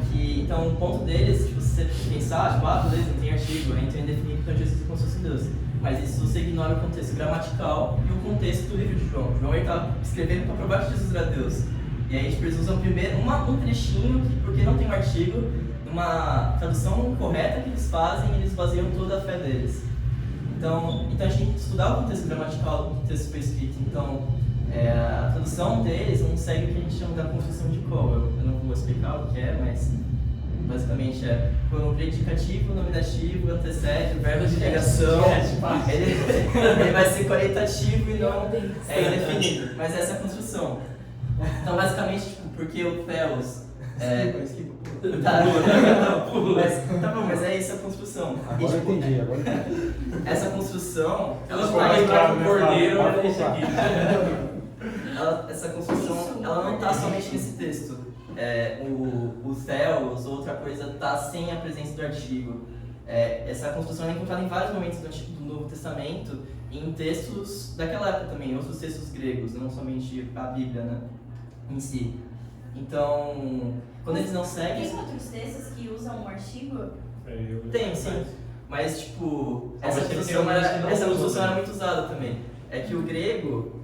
o ponto deles, tipo, se você pensar, beleza, não tem artigo, então indefinível, então Jesus é como se fosse Deus. Mas isso você ignora o contexto gramatical e o contexto do livro de João. João está escrevendo para provar que Jesus era Deus. E aí a gente precisa usar primeiro um trechinho, que, porque não tem um artigo, numa tradução correta que eles fazem, eles baseiam toda a fé deles. Então a gente tem que estudar o contexto gramatical do texto que foi escrito. Então, a tradução deles não segue o que a gente chama da construção de Cole. Eu não vou explicar o que é, mas basicamente quando o predicativo, o nominativo, antecede, o verbo de negação, ele vai ser qualitativo e não indefinido. Mas essa é a construção. Então, basicamente, porque o Theos tá bom, mas é isso a construção. Agora eu entendi. Essa construção, Ela vai entrar no cordeiro, ela é isso aqui. essa construção, ela não está somente nesse texto. O Theos, outra coisa, está sem a presença do artigo. Essa construção é encontrada em vários momentos do Novo Testamento e em textos daquela época também, outros textos gregos, não somente a Bíblia, né, em si. Então, quando eles não seguem... Tem outros textos que usam um artigo? Tem, sim. Mas, tipo, essa construção era muito usada também. É que o grego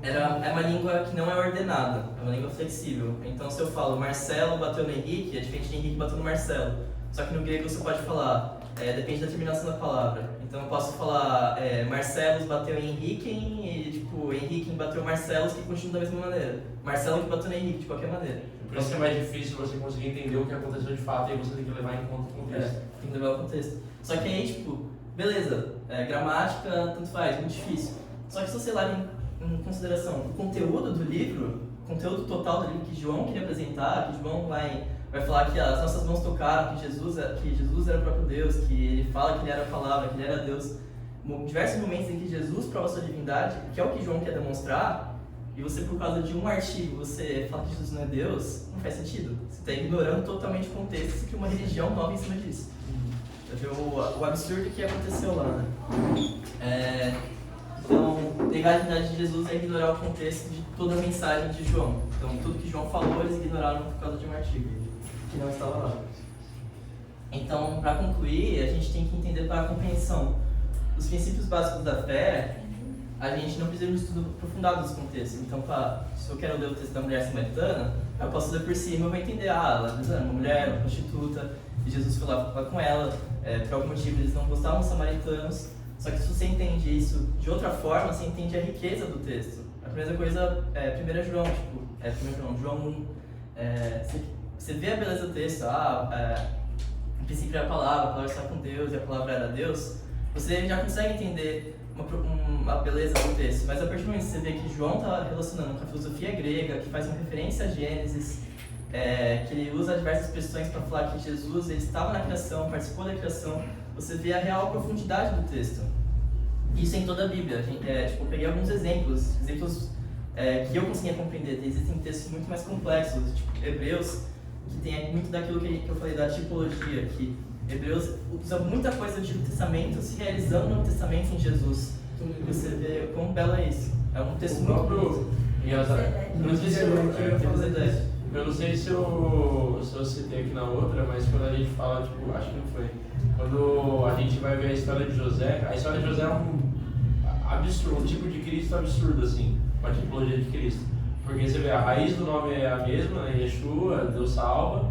é uma língua que não é ordenada, é uma língua flexível. Então, se eu falo Marcelo bateu no Henrique, é diferente de Henrique bateu no Marcelo. Só que no grego você pode falar, depende da terminação da palavra. Então, eu posso falar Marcelos bateu em Henrique e, tipo, Henrique bateu Marcelos, que continua da mesma maneira. Marcelo que bateu no Henrique, de qualquer maneira. Por isso que é mais difícil você conseguir entender o que aconteceu de fato e aí você tem que levar em conta o contexto. Tem que levar o contexto. Só que aí, tipo, beleza, gramática, tanto faz, muito difícil. Só que se você leva em consideração o conteúdo do livro, o conteúdo total do livro que João queria apresentar, que João vai falar que as nossas mãos tocaram, que Jesus era o próprio Deus, que ele fala que ele era a palavra, que ele era Deus. Diversos momentos em que Jesus prova sua divindade, que é o que João quer demonstrar, e você, por causa de um artigo, você fala que Jesus não é Deus, não faz sentido. Você está ignorando totalmente o contexto de uma religião nova em cima disso. O absurdo que aconteceu lá, né? Então, negar a divindade de Jesus é ignorar o contexto de toda a mensagem de João. Então, tudo que João falou, eles ignoraram por causa de um artigo que não estava lá. Então, para concluir, a gente tem que entender para a compreensão dos princípios básicos da fé, a gente não precisa de um estudo aprofundado dos contextos. Então, se eu quero ler o texto da mulher samaritana, eu posso ler por cima e eu vou entender, ela é uma mulher, uma prostituta, e Jesus foi lá falar com ela, por algum motivo eles não gostavam dos samaritanos, só que se você entende isso de outra forma, você entende a riqueza do texto. A primeira coisa é 1 João, João 1, você vê a beleza do texto, no princípio era a palavra estava com Deus e a palavra era Deus, você já consegue entender uma beleza do texto, mas a partir do momento que você vê que João está relacionando com a filosofia grega, que faz uma referência a Gênesis, que ele usa diversas expressões para falar que Jesus ele estava na criação, participou da criação, você vê a real profundidade do texto. Isso em toda a Bíblia. Eu peguei alguns exemplos que eu conseguia compreender. Existem textos muito mais complexos, tipo Hebreus, que tem muito daquilo que eu falei da tipologia, que Hebreus usa muita coisa do Antigo Testamento se realizando no Novo Testamento em Jesus. Você vê quão belo é isso. É um texto muito bonito. Eu não sei se eu citei aqui na outra, mas quando a gente fala, acho que não foi. Quando a gente vai ver a história de José, a história de José é um absurdo, um tipo de Cristo absurdo, assim, uma tipologia de Cristo. Porque você vê, a raiz do nome é a mesma, né? Yeshua, Deus salva.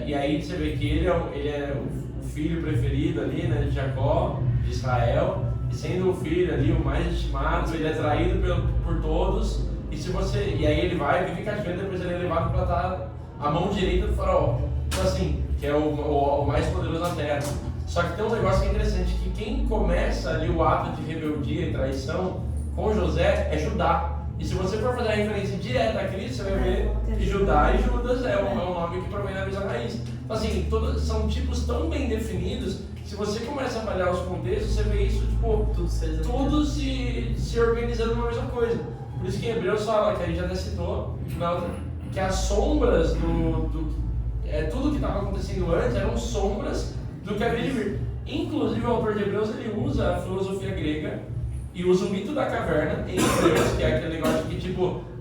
E aí você vê que ele é o filho preferido ali, né, de Jacó, de Israel. E sendo o filho ali, o mais estimado, ele é traído por todos. E aí ele vai, vive cativeiro, depois ele é levado para estar à mão direita do faraó. Então assim, que é o mais poderoso na terra. Só que tem um negócio que é interessante, que quem começa ali o ato de rebeldia e traição com José é Judá. E se você for fazer a referência direta a Cristo, você vai ver que Judá e Judas é um nome que provém da mesma raiz. Então assim, são tipos tão bem definidos, se você começa a avaliar os contextos, você vê isso, tudo se organizando numa mesma coisa. Por isso que em Hebreus fala, que a gente até citou, que as sombras tudo que estava acontecendo antes eram sombras do que havia de vir. Inclusive o autor de Hebreus ele usa a filosofia grega e usa o mito da caverna em Hebreus, que é aquele negócio que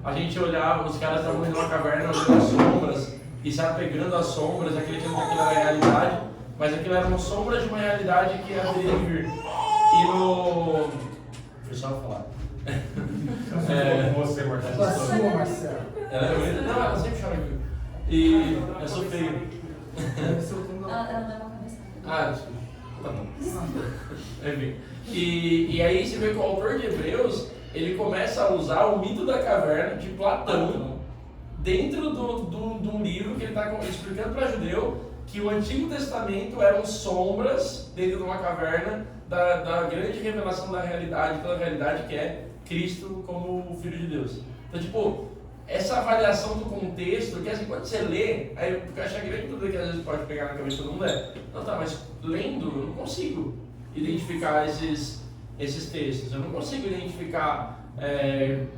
a gente olhava, os caras estavam indo numa caverna olhando as sombras e se apegando às sombras, acreditando que aquilo era a realidade, mas aquilo eram sombras de uma realidade que haveria de vir. E no... Deixa eu só falar. Você, Marcelo. Não, ela sempre chora aqui. E eu sou feio. Ela dá uma cabeça. Desculpa. Tá bom. Enfim. E aí você vê que o autor de Hebreus, ele começa a usar o mito da caverna de Platão dentro de um livro que ele está explicando para judeu que o Antigo Testamento eram sombras dentro de uma caverna da grande revelação da realidade, toda a realidade que é Cristo como o Filho de Deus. Então, essa avaliação do contexto, que assim, quando você lê, aí eu acho que a grande dúvida que às vezes pode pegar na cabeça de todo mundo mas lendo eu não consigo identificar esses textos, eu não consigo identificar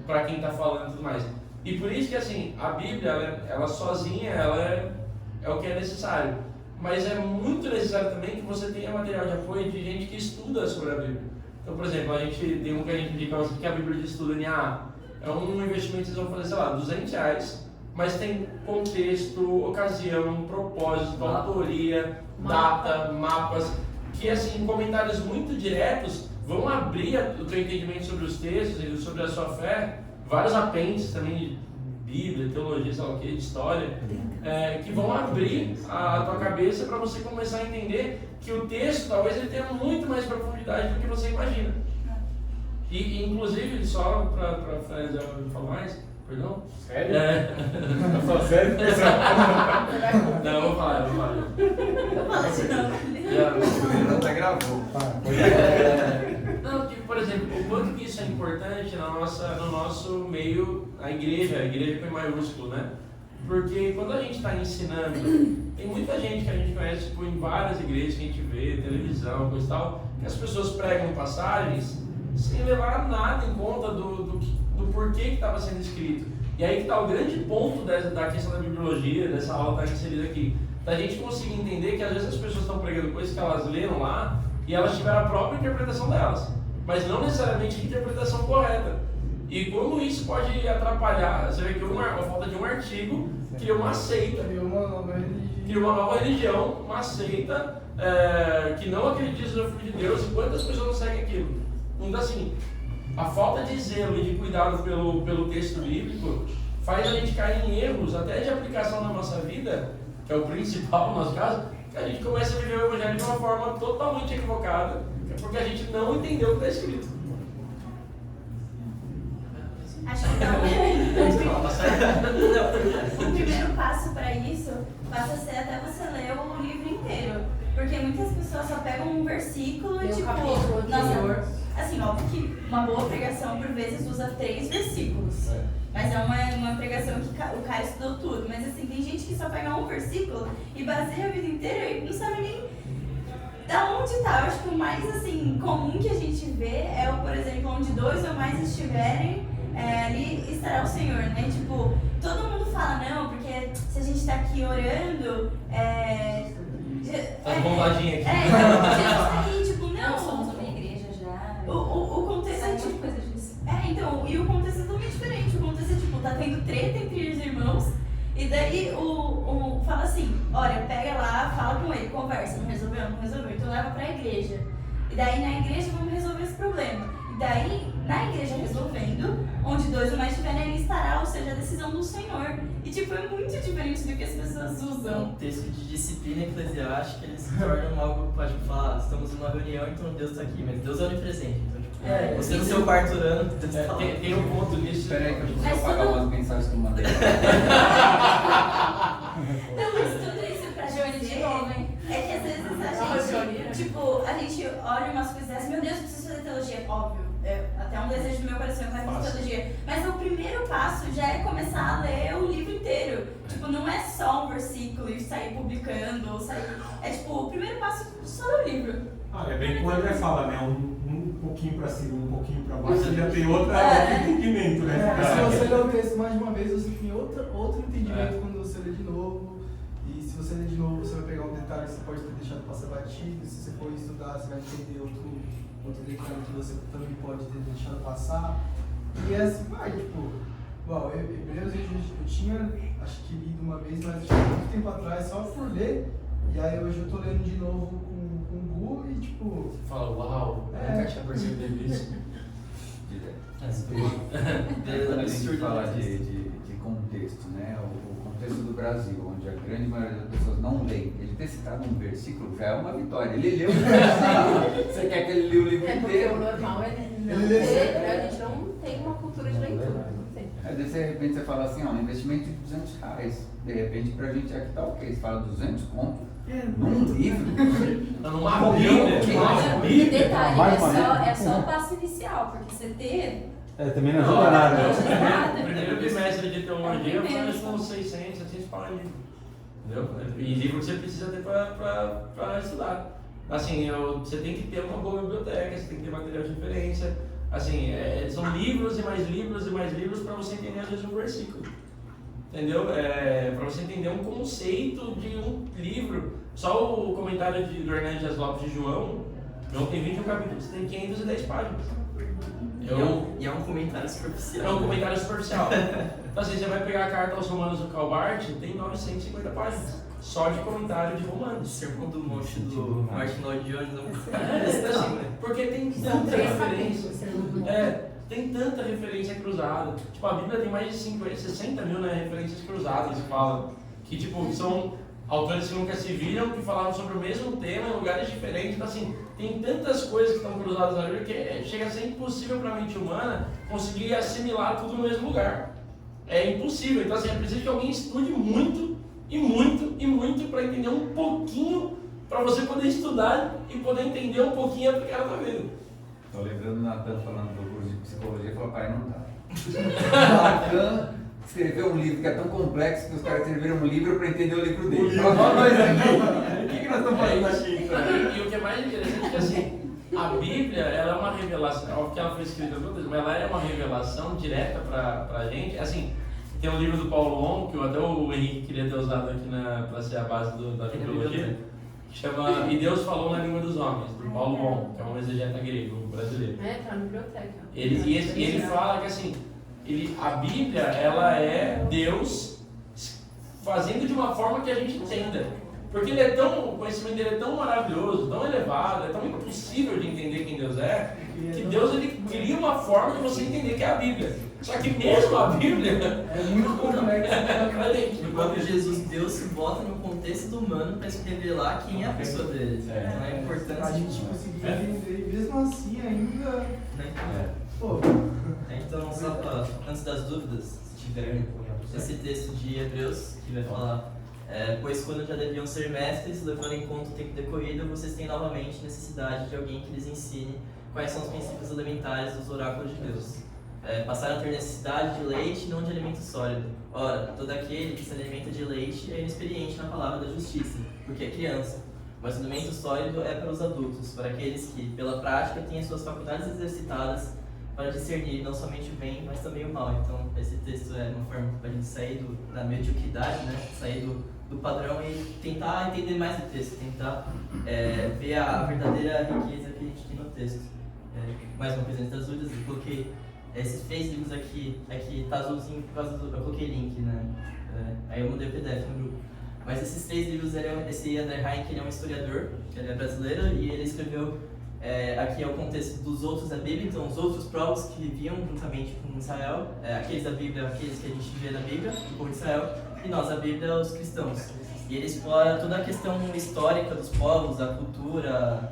para quem está falando e tudo mais. E por isso que assim, a Bíblia, ela sozinha, ela é o que é necessário. Mas é muito necessário também que você tenha material de apoio de gente que estuda sobre a Bíblia. Então, por exemplo, a gente tem um que a gente indica que a Bíblia de Estudo NA. É um investimento que vocês vão fazer, R$200, mas tem contexto, ocasião, propósito, autoria, data, mapas, que assim, comentários muito diretos vão abrir o teu entendimento sobre os textos e sobre a sua fé, vários apêndices também de Bíblia, teologia, sei lá o que, de história, que vão abrir a tua cabeça para você começar a entender que o texto talvez ele tenha muito mais profundidade do que você imagina. E inclusive, só para finalizar eu falar mais, perdão? Sério? Eu falo sério? Não, eu vou falar. Eu falo assim, não. Até gravou. Não, por exemplo, o quanto que isso é importante no nosso meio, a igreja com I maiúsculo, né? Porque quando a gente está ensinando, tem muita gente que a gente conhece em várias igrejas que a gente vê, televisão, coisa e tal, que as pessoas pregam passagens sem levar nada em conta do porquê que estava sendo escrito. E aí que está o grande ponto da questão da bibliologia, dessa aula que está inserida aqui, da gente conseguir entender que às vezes as pessoas estão pregando coisas que elas leram lá e elas tiveram a própria interpretação delas, mas não necessariamente a interpretação correta. E como isso pode atrapalhar, você vê que a falta de um artigo cria uma seita, cria uma nova religião, uma seita que não acredita no Filho de Deus, e quantas pessoas não seguem aquilo? Então assim, a falta de zelo e de cuidado pelo texto bíblico faz a gente cair em erros até de aplicação na nossa vida, que é o principal no nosso caso, a gente começa a viver o evangelho de uma forma totalmente equivocada, porque a gente não entendeu o que está escrito. Acho que o primeiro passo para isso passa a ser até você ler o livro inteiro. Porque muitas pessoas só pegam um versículo e Lê o tipo, capítulo anterior. nossa, assim, óbvio que uma boa pregação por vezes usa 3 versículos. Mas é uma pregação que o cara estudou tudo. Mas assim, tem gente que só pega um versículo e baseia a vida inteira e não sabe nem da onde tá. Eu acho que o mais assim, comum que a gente vê é o, por exemplo, onde 2 ou mais estiverem, ali estará o Senhor, né? Tipo, todo mundo fala, não, porque se a gente tá aqui orando, Tá de bombadinha aqui. então, Jesus tá aí, tipo, Não, não. somos uma igreja já. O contexto Sai é um monte de tipo. coisa disso. Então, e o contexto é totalmente diferente. O contexto é tipo, tá tendo treta entre os irmãos, e daí o fala assim: olha, pega lá, fala com ele, conversa, não resolveu, então leva pra igreja. E daí na igreja vamos resolver esse problema. E daí, na igreja resolvendo, onde 2 ou mais estiverem, ali estará, ou seja, a decisão do Senhor. E tipo, é muito diferente do que as pessoas É usam. um texto de disciplina eclesiástica, eles se tornam algo para tipo, falar, estamos numa reunião, então Deus está aqui, mas Deus é onipresente. Então, tipo, você no seu quarto orando, Deus está lá. Tem um ponto nisso. Espera aí que eu preciso Mas apagar tudo- umas mensagens que eu mandei. Não, mas tudo isso pra Joane de novo, dizer hein? é que às vezes a gente, tipo, a gente olha umas coisas assim, meu Deus, eu preciso fazer teologia, óbvio, é até um desejo do meu coração que vai fazer teologia, mas o primeiro passo já é começar a ler o livro inteiro, tipo, não é só um versículo e sair publicando, ou sair, é tipo, o primeiro passo é só ler o livro. É bem como o André fala, né? Um pouquinho pra cima, um pouquinho pra baixo, você já tem outro entendimento, né? Se você ler o texto mais de uma vez, você tem outro entendimento quando você lê de novo. E se você ler de novo, você vai pegar um detalhe que você pode ter deixado passar batido. Se você for estudar, você vai entender outro detalhe que você também pode ter deixado passar. E é assim vai, tipo, igual, Hebreus eu tinha, acho que lido uma vez, mas tinha muito tempo atrás, só por ler. E aí hoje eu tô lendo de novo com o Gu e tipo. Fala, uau, eu nunca tinha percebido isso. Quando a gente fala de contexto, né? O contexto do Brasil, onde a grande maioria das pessoas não lê, ele ter citado um versículo já é uma vitória. Ele leu o versículo. Você quer que ele leia o livro É porque inteiro? o normal é não Ele lê ter, sempre. a gente não tem uma cultura de leitura. Não tem. Aí de repente você fala assim, ó, um investimento de R$200. De repente pra gente aqui tá ok. Você fala 200 conto num livro. Numa E detalhe, Mais é só o passo inicial, porque você ter. Também não ajuda nada. Não ajuda nada. Primeiro bimestre de teologia, eu Primeiro. faço uns 600, 700 pau em livro. Entendeu? E livro que você precisa ter para estudar. Assim, você tem que ter uma boa biblioteca, você tem que ter material de referência. Assim, são livros e mais livros e mais livros para você entender às vezes um versículo. Entendeu? Para você entender um conceito de um livro. Só o comentário do Hernandes Dias Lopes de João tem 21 capítulos, tem 510 páginas. E é um comentário superficial. É um comentário superficial. Então assim, você vai pegar a carta aos Romanos do Calbart, tem 950 páginas. Só de comentário de O Romanos. sermão do monte do Martin Lloyd Jones é Não, porque tem São tanta 3 referência. capítulos. Tem tanta referência cruzada. Tipo, a Bíblia tem mais de 60 mil, né, referências cruzadas, que fala. Que tipo, são autores que nunca se viram, que falaram sobre o mesmo tema em lugares diferentes. Então assim, tem tantas coisas que estão cruzadas na Bíblia que chega a ser impossível para a mente humana conseguir assimilar tudo no mesmo lugar. É impossível. Então assim, é preciso que alguém estude muito e muito e muito para entender um pouquinho, para você poder estudar e poder entender um pouquinho e aplicar na vida. Tô lembrando o Natan falando do curso de psicologia e falou, pai, não dá. Natan escreveu um livro que é tão complexo que os caras escreveram um livro para entender o livro dele. Fala só nós aqui. O que nós estamos fazendo aqui? E o que é mais interessante é que assim, a Bíblia, ela é uma revelação, óbvio que ela foi escrita por Deus, mas ela é uma revelação direta pra gente. Assim, tem um livro do Paulo On, que até o Henrique queria ter usado aqui para ser a base da bibliologia, que chama E Deus Falou na Língua dos Homens, do Paulo On, que é um exegeta grego brasileiro. Tá na biblioteca. Ele fala que assim, a Bíblia, ela é Deus fazendo de uma forma que a gente entenda. Porque o conhecimento dele é tão maravilhoso, tão elevado, é tão impossível de entender quem Deus é, que Deus ele cria uma forma de você entender que é a Bíblia. Só que mesmo a Bíblia É muito complexo. O próprio Jesus, Deus se bota no contexto do humano para se revelar quem é a pessoa dele. É. Então é importante. A gente conseguir entender, e mesmo assim ainda. Né? Pô, Então, só pra, antes das dúvidas, se tiver esse texto de Hebreus, que vai falar: pois quando já deviam ser mestres, levando em conta o tempo decorrido, vocês têm novamente necessidade de alguém que lhes ensine quais são os princípios elementares dos oráculos de Deus. Passaram a ter necessidade de leite e não de alimento sólido. Ora, todo aquele que se alimenta de leite é inexperiente na palavra da justiça, porque é criança. Mas o alimento sólido é para os adultos, para aqueles que, pela prática, têm as suas faculdades exercitadas para discernir não somente o bem, mas também o mal. Então, esse texto é uma forma para a gente sair da mediocridade, né? Sair do padrão e tentar entender mais o texto, tentar ver a verdadeira riqueza que a gente tem no texto. Mais uma coisa, antes das dúvidas, eu coloquei esses 3 livros aqui tá azulzinho por causa do... Eu coloquei link, né? Aí eu mudei o PDF no grupo. Mas esses 3 livros, esse André Heinck, ele é um historiador, ele é brasileiro, e ele escreveu, aqui é o contexto dos outros da Bíblia, então os outros povos que viviam juntamente com Israel, aqueles da Bíblia, aqueles que a gente vê na Bíblia, o povo de Israel, e nós, a Bíblia, os cristãos. E ele explora toda a questão histórica dos povos, a cultura,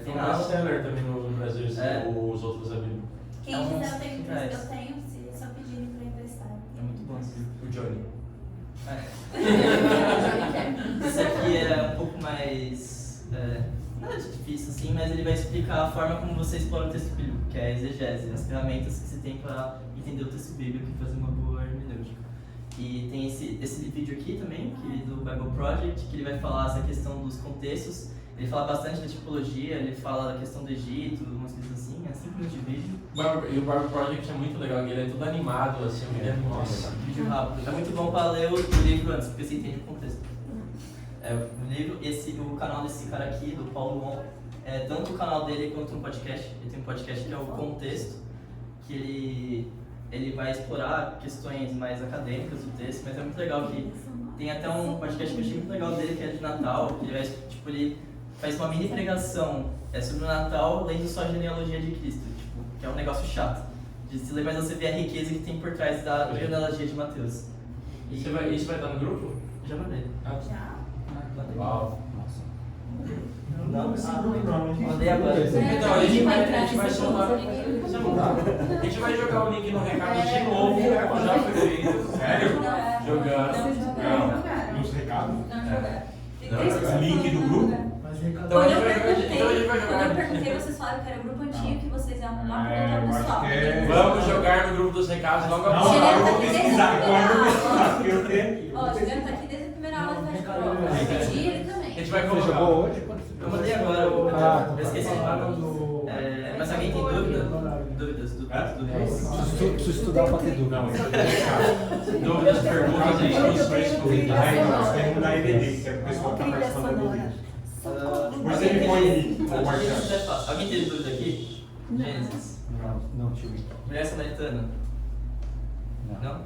tem um best-seller também no Brasil, os outros da Bíblia. Quem quiser, eu tenho, se só pedirem pra emprestar. É muito bom esse livro. O Johnny. Esse aqui é um pouco mais... nada de difícil assim, mas ele vai explicar a forma como você explora o texto bíblico, que é a exegese, as ferramentas que você tem para entender o texto bíblico e fazer uma boa hermenêutica. E tem esse vídeo aqui também, do Bible Project, que ele vai falar essa questão dos contextos. Ele fala bastante da tipologia, ele fala da questão do Egito, umas coisas assim, 5 minutos de vídeo. E o Bible Project é muito legal, ele é tudo animado, assim, nossa. Vídeo rápido. É muito bom para ler o livro antes, porque você entende o contexto. O livro, o canal desse cara aqui, do Paulo Wong, tanto o canal dele quanto um podcast. Ele tem um podcast que é o Contexto, que ele vai explorar questões mais acadêmicas do texto, mas é muito legal que tem até um podcast que eu achei muito legal dele, que é de Natal, que ele faz uma mini pregação sobre o Natal, lendo só a genealogia de Cristo, que é um negócio chato de se ler, mas você vê a riqueza que tem por trás da genealogia de Mateus. Isso vai estar no grupo? Já mandei. Já? Uau. Não, não. mandei agora. Então, a gente vai somar. A gente vai jogar o link no recado de novo, como já foi feito. Sério? Não. Nos recados? Não jogaram. Link do grupo? Mas recado. Então, a Quando gente eu vai jogar. perguntei, vocês falaram que era grupo antigo, que vocês iam arrumar pra eu contar acho pessoal. que é- Vamos jogar no grupo dos recados logo Não, após. eu vou pesquisar. Eu vou pesquisar, porque eu tenho aqui. Ó, o Juliano tá aqui desde a primeira aula de futebol. Vai pedir ele A também. gente vai Você colocar. jogou hoje? Eu mandei agora, eu esqueci de mandar. Mas alguém tem dúvidas? Preciso estudar para ter dúvida. Não, isso é Dúvidas, perguntas, discussões, comentários. Tem que dar EVD, que é o pessoal que tá participando do vídeo. Depois ele põe Alguém teve dúvida aqui? Gênesis. Não, tio. Mulher samaritana. Não?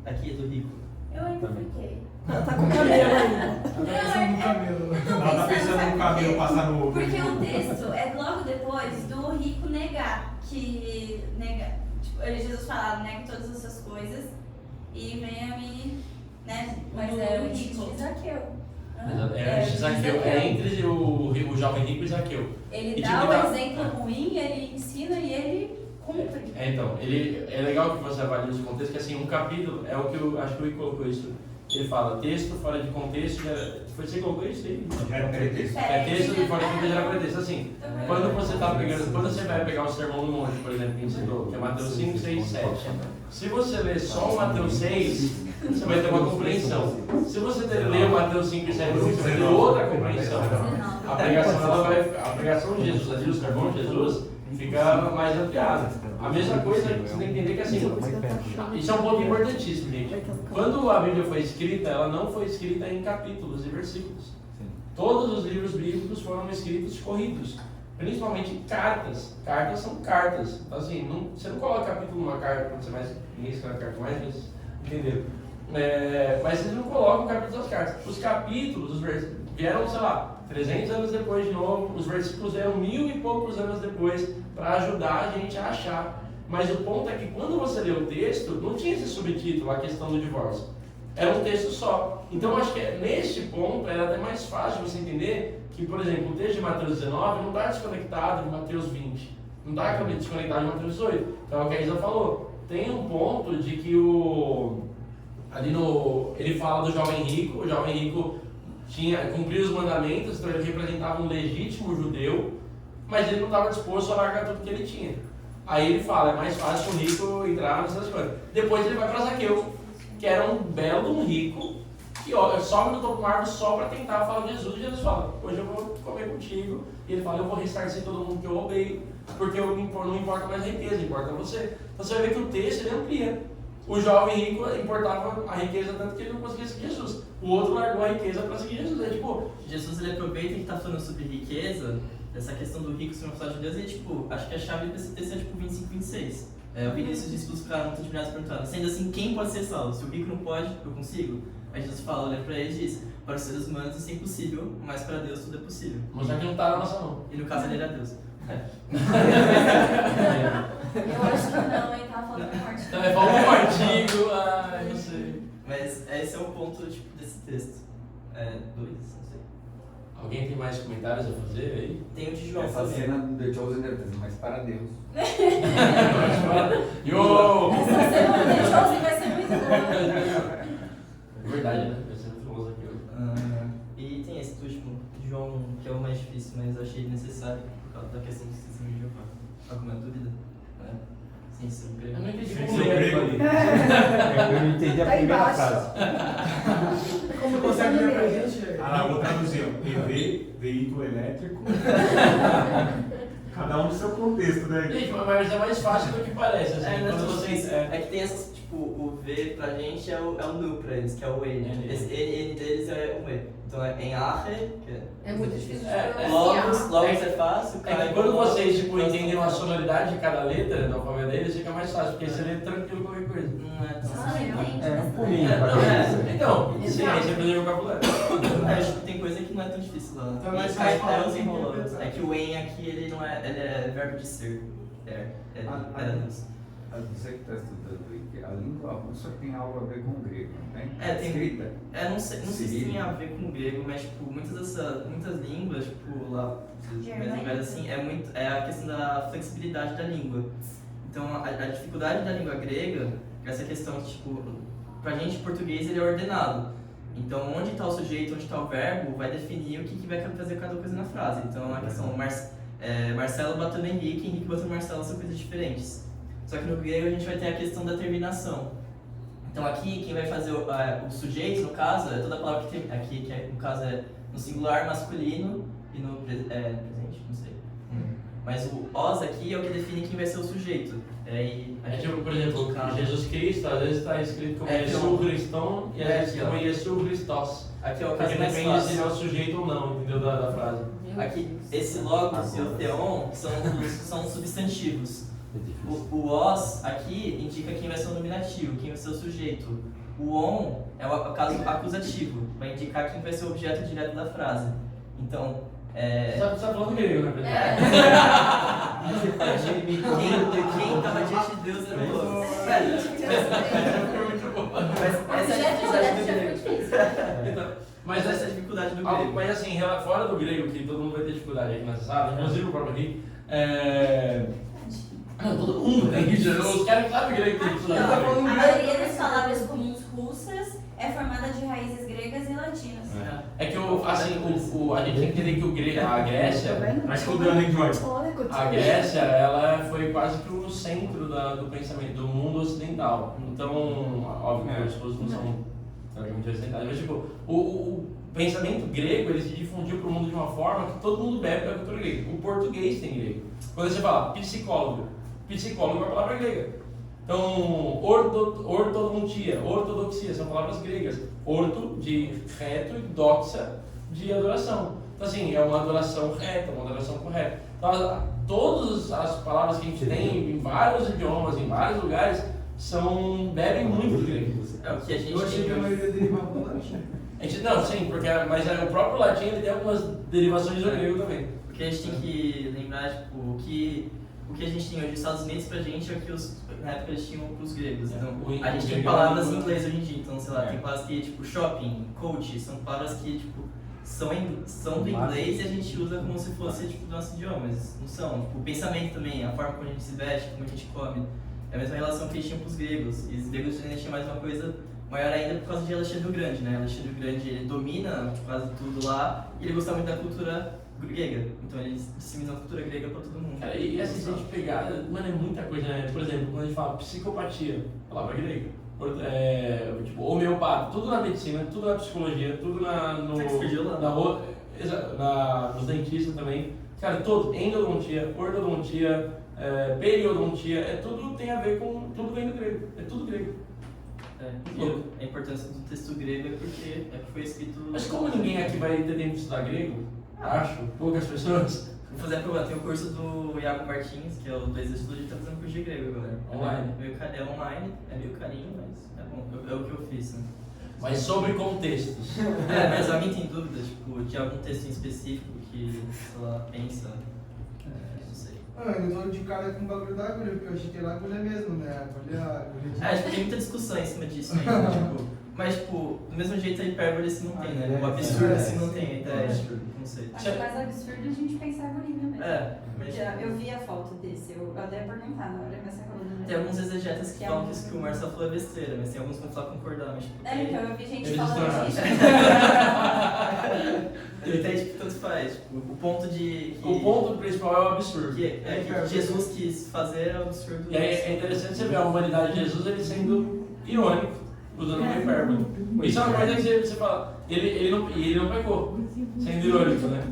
Aqui é do rico. Eu ainda fiquei. Ela tá com o cabelo ainda. Ela tá pensando no cabelo. Ela tá pensando no cabelo passar no. Porque o texto é logo depois do rico negar que Jesus falava, nega todas essas coisas e venha me, né? Mas é o rico de Zaqueu. É entre o jovem rico e Zaqueu. Ele E dá tipo, o exemplo ruim, ele ensina e ele cumpre. Então, é legal que você avalie esse contexto, que assim, um capítulo, é o que eu acho que o Ico colocou isso. Ele fala, texto fora de contexto, foi você que colocou isso aí? Gera pretexto. É texto de fora de contexto, gera pretexto. Assim, quando você vai pegar o Sermão do Monte, por exemplo, que ensinou, que é Mateus 5, 6, 7. Se você ler só o Mateus 6, você vai ter uma compreensão. Se você ler o Mateus 5 e 7, você vai ter outra compreensão. A pregação de Jesus, o sermão de Jesus, fica mais ampliada. A mesma coisa, você tem que entender que assim, isso é um ponto importantíssimo, gente. Quando a Bíblia foi escrita, ela não foi escrita em capítulos e versículos. Todos os livros bíblicos foram escritos corridos, principalmente cartas. Cartas são cartas. Então assim, você não coloca capítulo numa carta, quando você mais ninguém escreve carta mais vezes, entenderam? Mas vocês não colocam capítulos das cartas. Os capítulos, os versículos, vieram, sei lá, 300 anos depois de novo, os versículos vieram 1000 e poucos anos depois para ajudar a gente a achar. Mas o ponto é que quando você lê o texto, não tinha esse subtítulo, a questão do divórcio. Era um texto só. Então, acho que neste ponto era até mais fácil você entender que, por exemplo, o texto de Mateus 19 não está desconectado de Mateus 20. Não está desconectado de Mateus 18. Então, é o que a Isa falou. Tem um ponto de que ele fala do jovem rico. O jovem rico cumpriu os mandamentos, então ele representava um legítimo judeu, mas ele não estava disposto a largar tudo que ele tinha. Aí ele fala, é mais fácil um rico entrar nessas coisas. Depois ele vai para Zaqueu, que era um belo rico, que sobe no topo de uma árvore só para tentar falar de Jesus. E Jesus fala, hoje eu vou comer contigo. E ele fala, eu vou ressarcir todo mundo que eu roubei, porque não importa mais a riqueza, importa você. Você vai ver que o texto ele amplia. O jovem rico importava a riqueza tanto que ele não conseguia seguir Jesus. O outro largou a riqueza para seguir Jesus. É tipo, Jesus ele aproveita que está falando sobre riqueza, essa questão do rico ser uma palavra de Deus, e tipo, acho que a chave desse texto é tipo 25, 26. O Vinícius discípulos ficaram muito admirados perguntando, sendo assim, quem pode ser salvo? Se o rico não pode, eu consigo? Aí Jesus fala, olha para ele e diz, para os seres humanos isso é impossível, mas para Deus tudo é possível. mostrar que não está na nossa mão. E no caso ele era Deus. Eu acho que não, ele tava falando um artigo. Então, falou um artigo, não sei. Mas esse é o ponto tipo, desse texto. 2, não sei. Alguém tem mais comentários a fazer aí? Tem o de João Essa também. cena do The Chosen deve ter, mas para Deus. Yo! Essa semana de Chosen vai ser muito boa. É verdade, né? Vai ser muito famoso aqui hoje. E tem esse último, João, que é o mais difícil, mas eu achei necessário por causa da questão do testemunho de Jeová. Alguma dúvida? Sim, sim, Eu não entendi Tem que como ser ler. grego ali. Eu não entendi a Tá primeira embaixo. frase. Como você consegue ler pra gente? Ah, eu vou traduzir, ó. EV, veículo elétrico. Cada um no seu contexto, né? Gente, mas é mais fácil do que parece, assim, quando vocês... É que tem essas, tipo, o V pra gente é o nu pra eles, que é o N. Esse N deles é um E. Então é em Arre, que É muito difícil de É, pronunciar. Logos é fácil, É que quando vocês tipo, entendem a sonoridade de cada letra do alfabeto deles, fica mais fácil, porque você lê tranquilo qualquer coisa. Não é tão Ah, realmente. É um Mas- pulinho pra Não, cabeça. então, sim, aí você aprendeu o vocabulário. Acho que tem coisa que não é tão difícil lá. Então é mais E fácil aí falar os do que enrolados. interpretar. É que o em aqui ele não é. Ele é verbo de ser. Era Deus. Você que está estudando aí, que a língua russa tem algo a ver com o grego, não tem? É, tem- Escrita. Não sei se Sim. tem a ver com o grego, mas tipo, muitas línguas, tipo, lá, Germânico. mas assim, é a questão da flexibilidade da língua. Então a dificuldade da língua grega, essa questão que, tipo, pra gente português ele é ordenado. Então onde está o sujeito, onde está o verbo, vai definir o que vai fazer cada coisa na frase. Então a questão Marcelo batendo Henrique, Henrique batendo Marcelo são coisas diferentes. Só que no grego a gente vai ter a questão da terminação. Então aqui quem vai fazer o sujeito, no caso, é toda a palavra que tem aqui, que no caso é no singular masculino e no presente, não sei. Mas o os aqui é o que define quem vai ser o sujeito. É tipo, por exemplo, Jesus Cristo, às vezes está escrito como É, Jesus Cristão e às vezes aqui, ó. como Jesus Christos. Aqui é o Porque caso mais depende se ele é o fácil. sujeito ou não, entendeu, da frase. Aqui, esse logos e o theon são substantivos. O os aqui indica quem vai ser o nominativo, quem vai ser o sujeito. O on é o caso acusativo, vai indicar quem vai ser o objeto direto da frase. Então, Você tá falando grego, né, Pedro? quem estava diante de Deus era o logos. Mas essa é a dificuldade do grego. Então, mas Essa é a dificuldade do algo, grego. mas assim, fora do grego, que todo mundo vai ter dificuldade aqui nessa sala, inclusive o próprio Henrique, todo mundo tem os caras que sabem grego tem Aqui, dificuldade. ó, a maioria das palavras comuns russas é formada de raízes gregas e latinas. É que a gente tem que entender que a Grécia, Tá estudando, hein, Joyce? a Grécia, ela foi quase que o centro do pensamento do mundo ocidental. Então, óbvio que as pessoas não são teoricamente ocidentais, mas tipo, o pensamento grego ele se difundiu para o mundo de uma forma que todo mundo bebe da cultura grega. O português tem grego. Quando você fala psicólogo é uma palavra grega. Então, ortodontia, ortodoxia são palavras gregas. Orto de reto e doxa de adoração. Então, assim, é uma adoração reta, uma adoração correta. Então, todas as palavras que a gente tem em vários idiomas, em vários lugares, bebem muito grego. É o que a gente Eu achei que a tem. maioria derivava do latim. Não, sim, mas o próprio latim ele tem algumas derivações do grego também. Porque a gente tem que lembrar, tipo, o que a gente tem hoje nos Estados Unidos pra gente é o que na época eles tinham pros gregos. Então, O a gente tem grego palavras é em uma- inglês hoje em dia. Então, sei lá, É. tem palavras que, tipo, shopping, coach, são palavras que, tipo, são do inglês e a gente usa como se fosse, tipo, do nosso idioma, mas não são. Tipo, o pensamento também, a forma como a gente se veste, como a gente come. É a mesma relação que eles tinham pros gregos. E os gregos ainda tinham mais uma coisa maior ainda por causa de Alexandre o Grande, né? Alexandre o Grande, ele domina quase tudo lá e ele gostava muito da cultura grega. Então ele disseminou a cultura grega pra todo mundo. Cara, e assim, se a gente pegar, mano, é muita coisa, né? Por exemplo, quando a gente fala psicopatia, palavra grega. Tipo, homeopata, tudo na medicina, tudo na psicologia, tudo Surgiu lá. nos dentistas também. Cara, todo, endodontia, ortodontia, periodontia, tudo tem a ver com, tudo vem do grego, é tudo grego. A importância do texto grego é porque é que foi escrito... Mas como ninguém aqui vai ter tempo de estudar grego, acho, poucas pessoas, Vou fazer a prova, tem o curso do Iago Martins, que é o 2 Estudo, ele tá fazendo curso de grego agora. Online? É online, é meio carinho, mas é bom, é o que eu fiz, né? mas sobre contextos. Mas alguém tem dúvida, tipo, de algum texto em específico que, sei lá, pensa, não sei. Eu ainda tô de cara com o bagulho da agulha, porque eu achei que era agulha mesmo, né? Agulha de... Acho que tem muita discussão em cima disso ainda, tipo, mas, tipo, do mesmo jeito a hipérbole assim não tem, né? O absurdo assim não tem, a ideia, tipo, não sei. Acho mais absurdo a gente pensar agulhinha mesmo. Mas Eu vi a foto desse, eu até ia perguntar na hora, mas você falou, né? tem alguns exegetas que Que é falam um- que isso que o Marcelo falou é besteira, mas tem alguns que vão falar concordar, mas, tipo, Então eu vi gente Eles falando estão disso. ele tem, tipo, tanto faz, tipo, o ponto de... O ponto principal é o absurdo. que Jesus quis fazer é o absurdo. E aí é interessante você ver a humanidade de Jesus ele sendo irônico, usando uma hipérbole. Isso é uma coisa que você fala, ele não pecou, sendo irônico, né?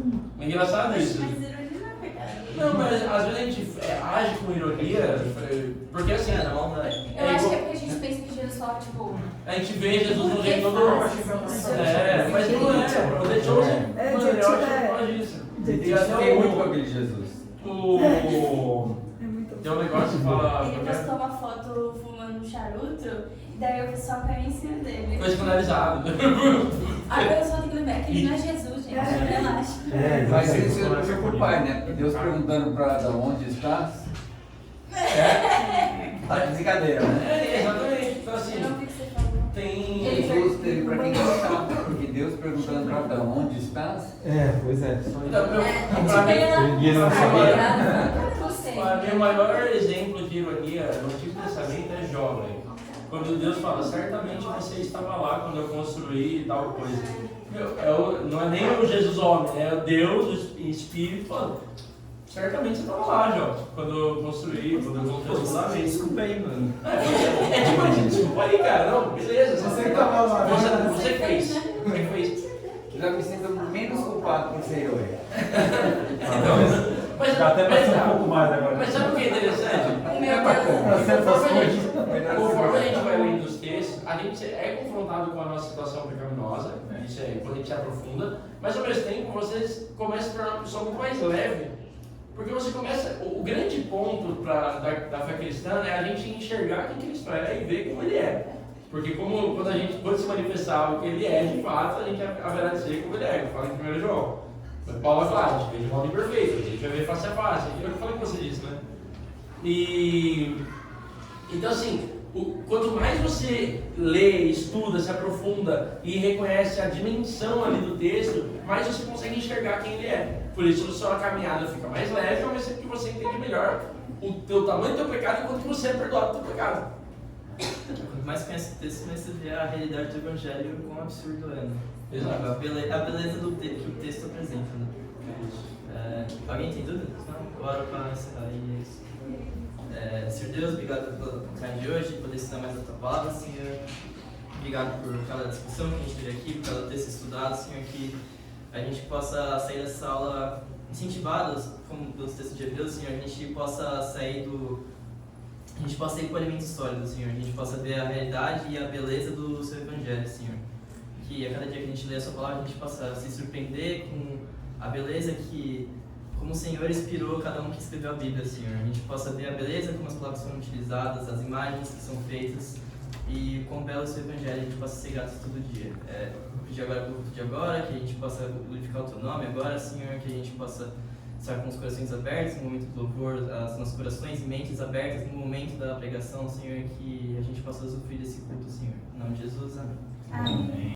É engraçado isso. Mas ironia não é pecado. Não, mas às vezes a gente age com ironia, porque assim, na maldade. Eu acho que é porque a gente pensa que Jesus fala, tipo, a gente vê Jesus no Por jeito que todo. faz isso? Mas não é, o The Chosen, mano, eu acho que fala disso. E até Tem muito com aquele Jesus. Tem um negócio que fala. Ele postou uma foto fumando um charuto, e daí o pessoal caiu em cima dele. Foi escandalizado. Agora eu só tenho que lembrar que ele não é Jesus, gente. Relaxa. Mas isso é pro pai, né? Porque Deus perguntando para Adão onde estás. Tá de brincadeira, né? Exatamente. Então assim, Eu não vi o que você falou. tem. Jesus teve para quem gostava, porque Deus perguntando para Adão onde estás. Pois é. Só Então, Tipo, ele Ninguém não sabia. sabia. Não sei. Para mim, o maior exemplo de ironia no Antigo Testamento é Jó, velho. Quando Deus fala, certamente você estava lá quando eu construí e tal coisa. Meu, não é nem o Jesus homem, é o Deus, o Espírito falando. Certamente você estava lá, Jó, quando eu construí, quando eu montei os fundamentos. Desculpa aí, mano. É tipo assim, desculpa aí, cara. Não, beleza. Você que tava lá, né? Você fez. Você fez. Já me sinto menos culpado por ser eu. Mas, Dá até pra ser um mas, pouco mais agora. mas sabe o que é interessante? O meu Deus. Conforme a gente vai lendo os textos, a gente é confrontado com a nossa situação pecaminosa, isso é quando a gente se aprofunda, mas ao mesmo tempo você começa a se tornar uma pessoa muito mais leve, porque você começa. O grande ponto da fé cristã é a gente enxergar quem Cristo é e ver como ele é. Porque quando a gente pode se manifestar o que ele é de fato, a gente haverá de ser como ele é. Eu falo em 1 João. Paulo vai falar, a gente vê de modo imperfeito, a gente vai ver face a face. Eu falei com você disso, né? Então assim, quanto mais você lê, estuda, se aprofunda e reconhece a dimensão ali do texto, mais você consegue enxergar quem ele é. Por isso a sua caminhada fica mais leve, ao mesmo tempo que você entende melhor o tamanho do teu pecado e quanto que você é perdoado do teu pecado. Quanto mais conhece o texto, mais você vê a realidade do evangelho e o quão absurdo é, né? Exato. A beleza que o texto apresenta, né? Alguém tem dúvidas? Não? Bora para encerrar aí isso. Senhor Deus, obrigado pela oportunidade de hoje, poder ensinar mais a tua palavra, Senhor. Obrigado por cada discussão que a gente teve aqui, por cada texto estudado, Senhor, que a gente possa sair dessa aula incentivados, como pelos textos de Hebreus, Senhor, a gente possa sair ir para o alimento sólido, Senhor, a gente possa ver a realidade e a beleza do seu evangelho, Senhor. Que a cada dia que a gente lê a sua palavra, a gente possa se surpreender com a beleza que, como o Senhor inspirou cada um que escreveu a Bíblia, Senhor. A gente possa ver a beleza como as palavras foram utilizadas, as imagens que são feitas e o quão belo é o seu evangelho, a gente possa ser grato todo dia. Vou pedir agora pelo culto de agora, que a gente possa glorificar o teu nome agora, Senhor, que a gente possa estar com os corações abertos no momento do louvor, as nossos corações e mentes abertas no momento da pregação, Senhor, que a gente possa usufruir desse culto, Senhor. Em nome de Jesus, amém. Amém.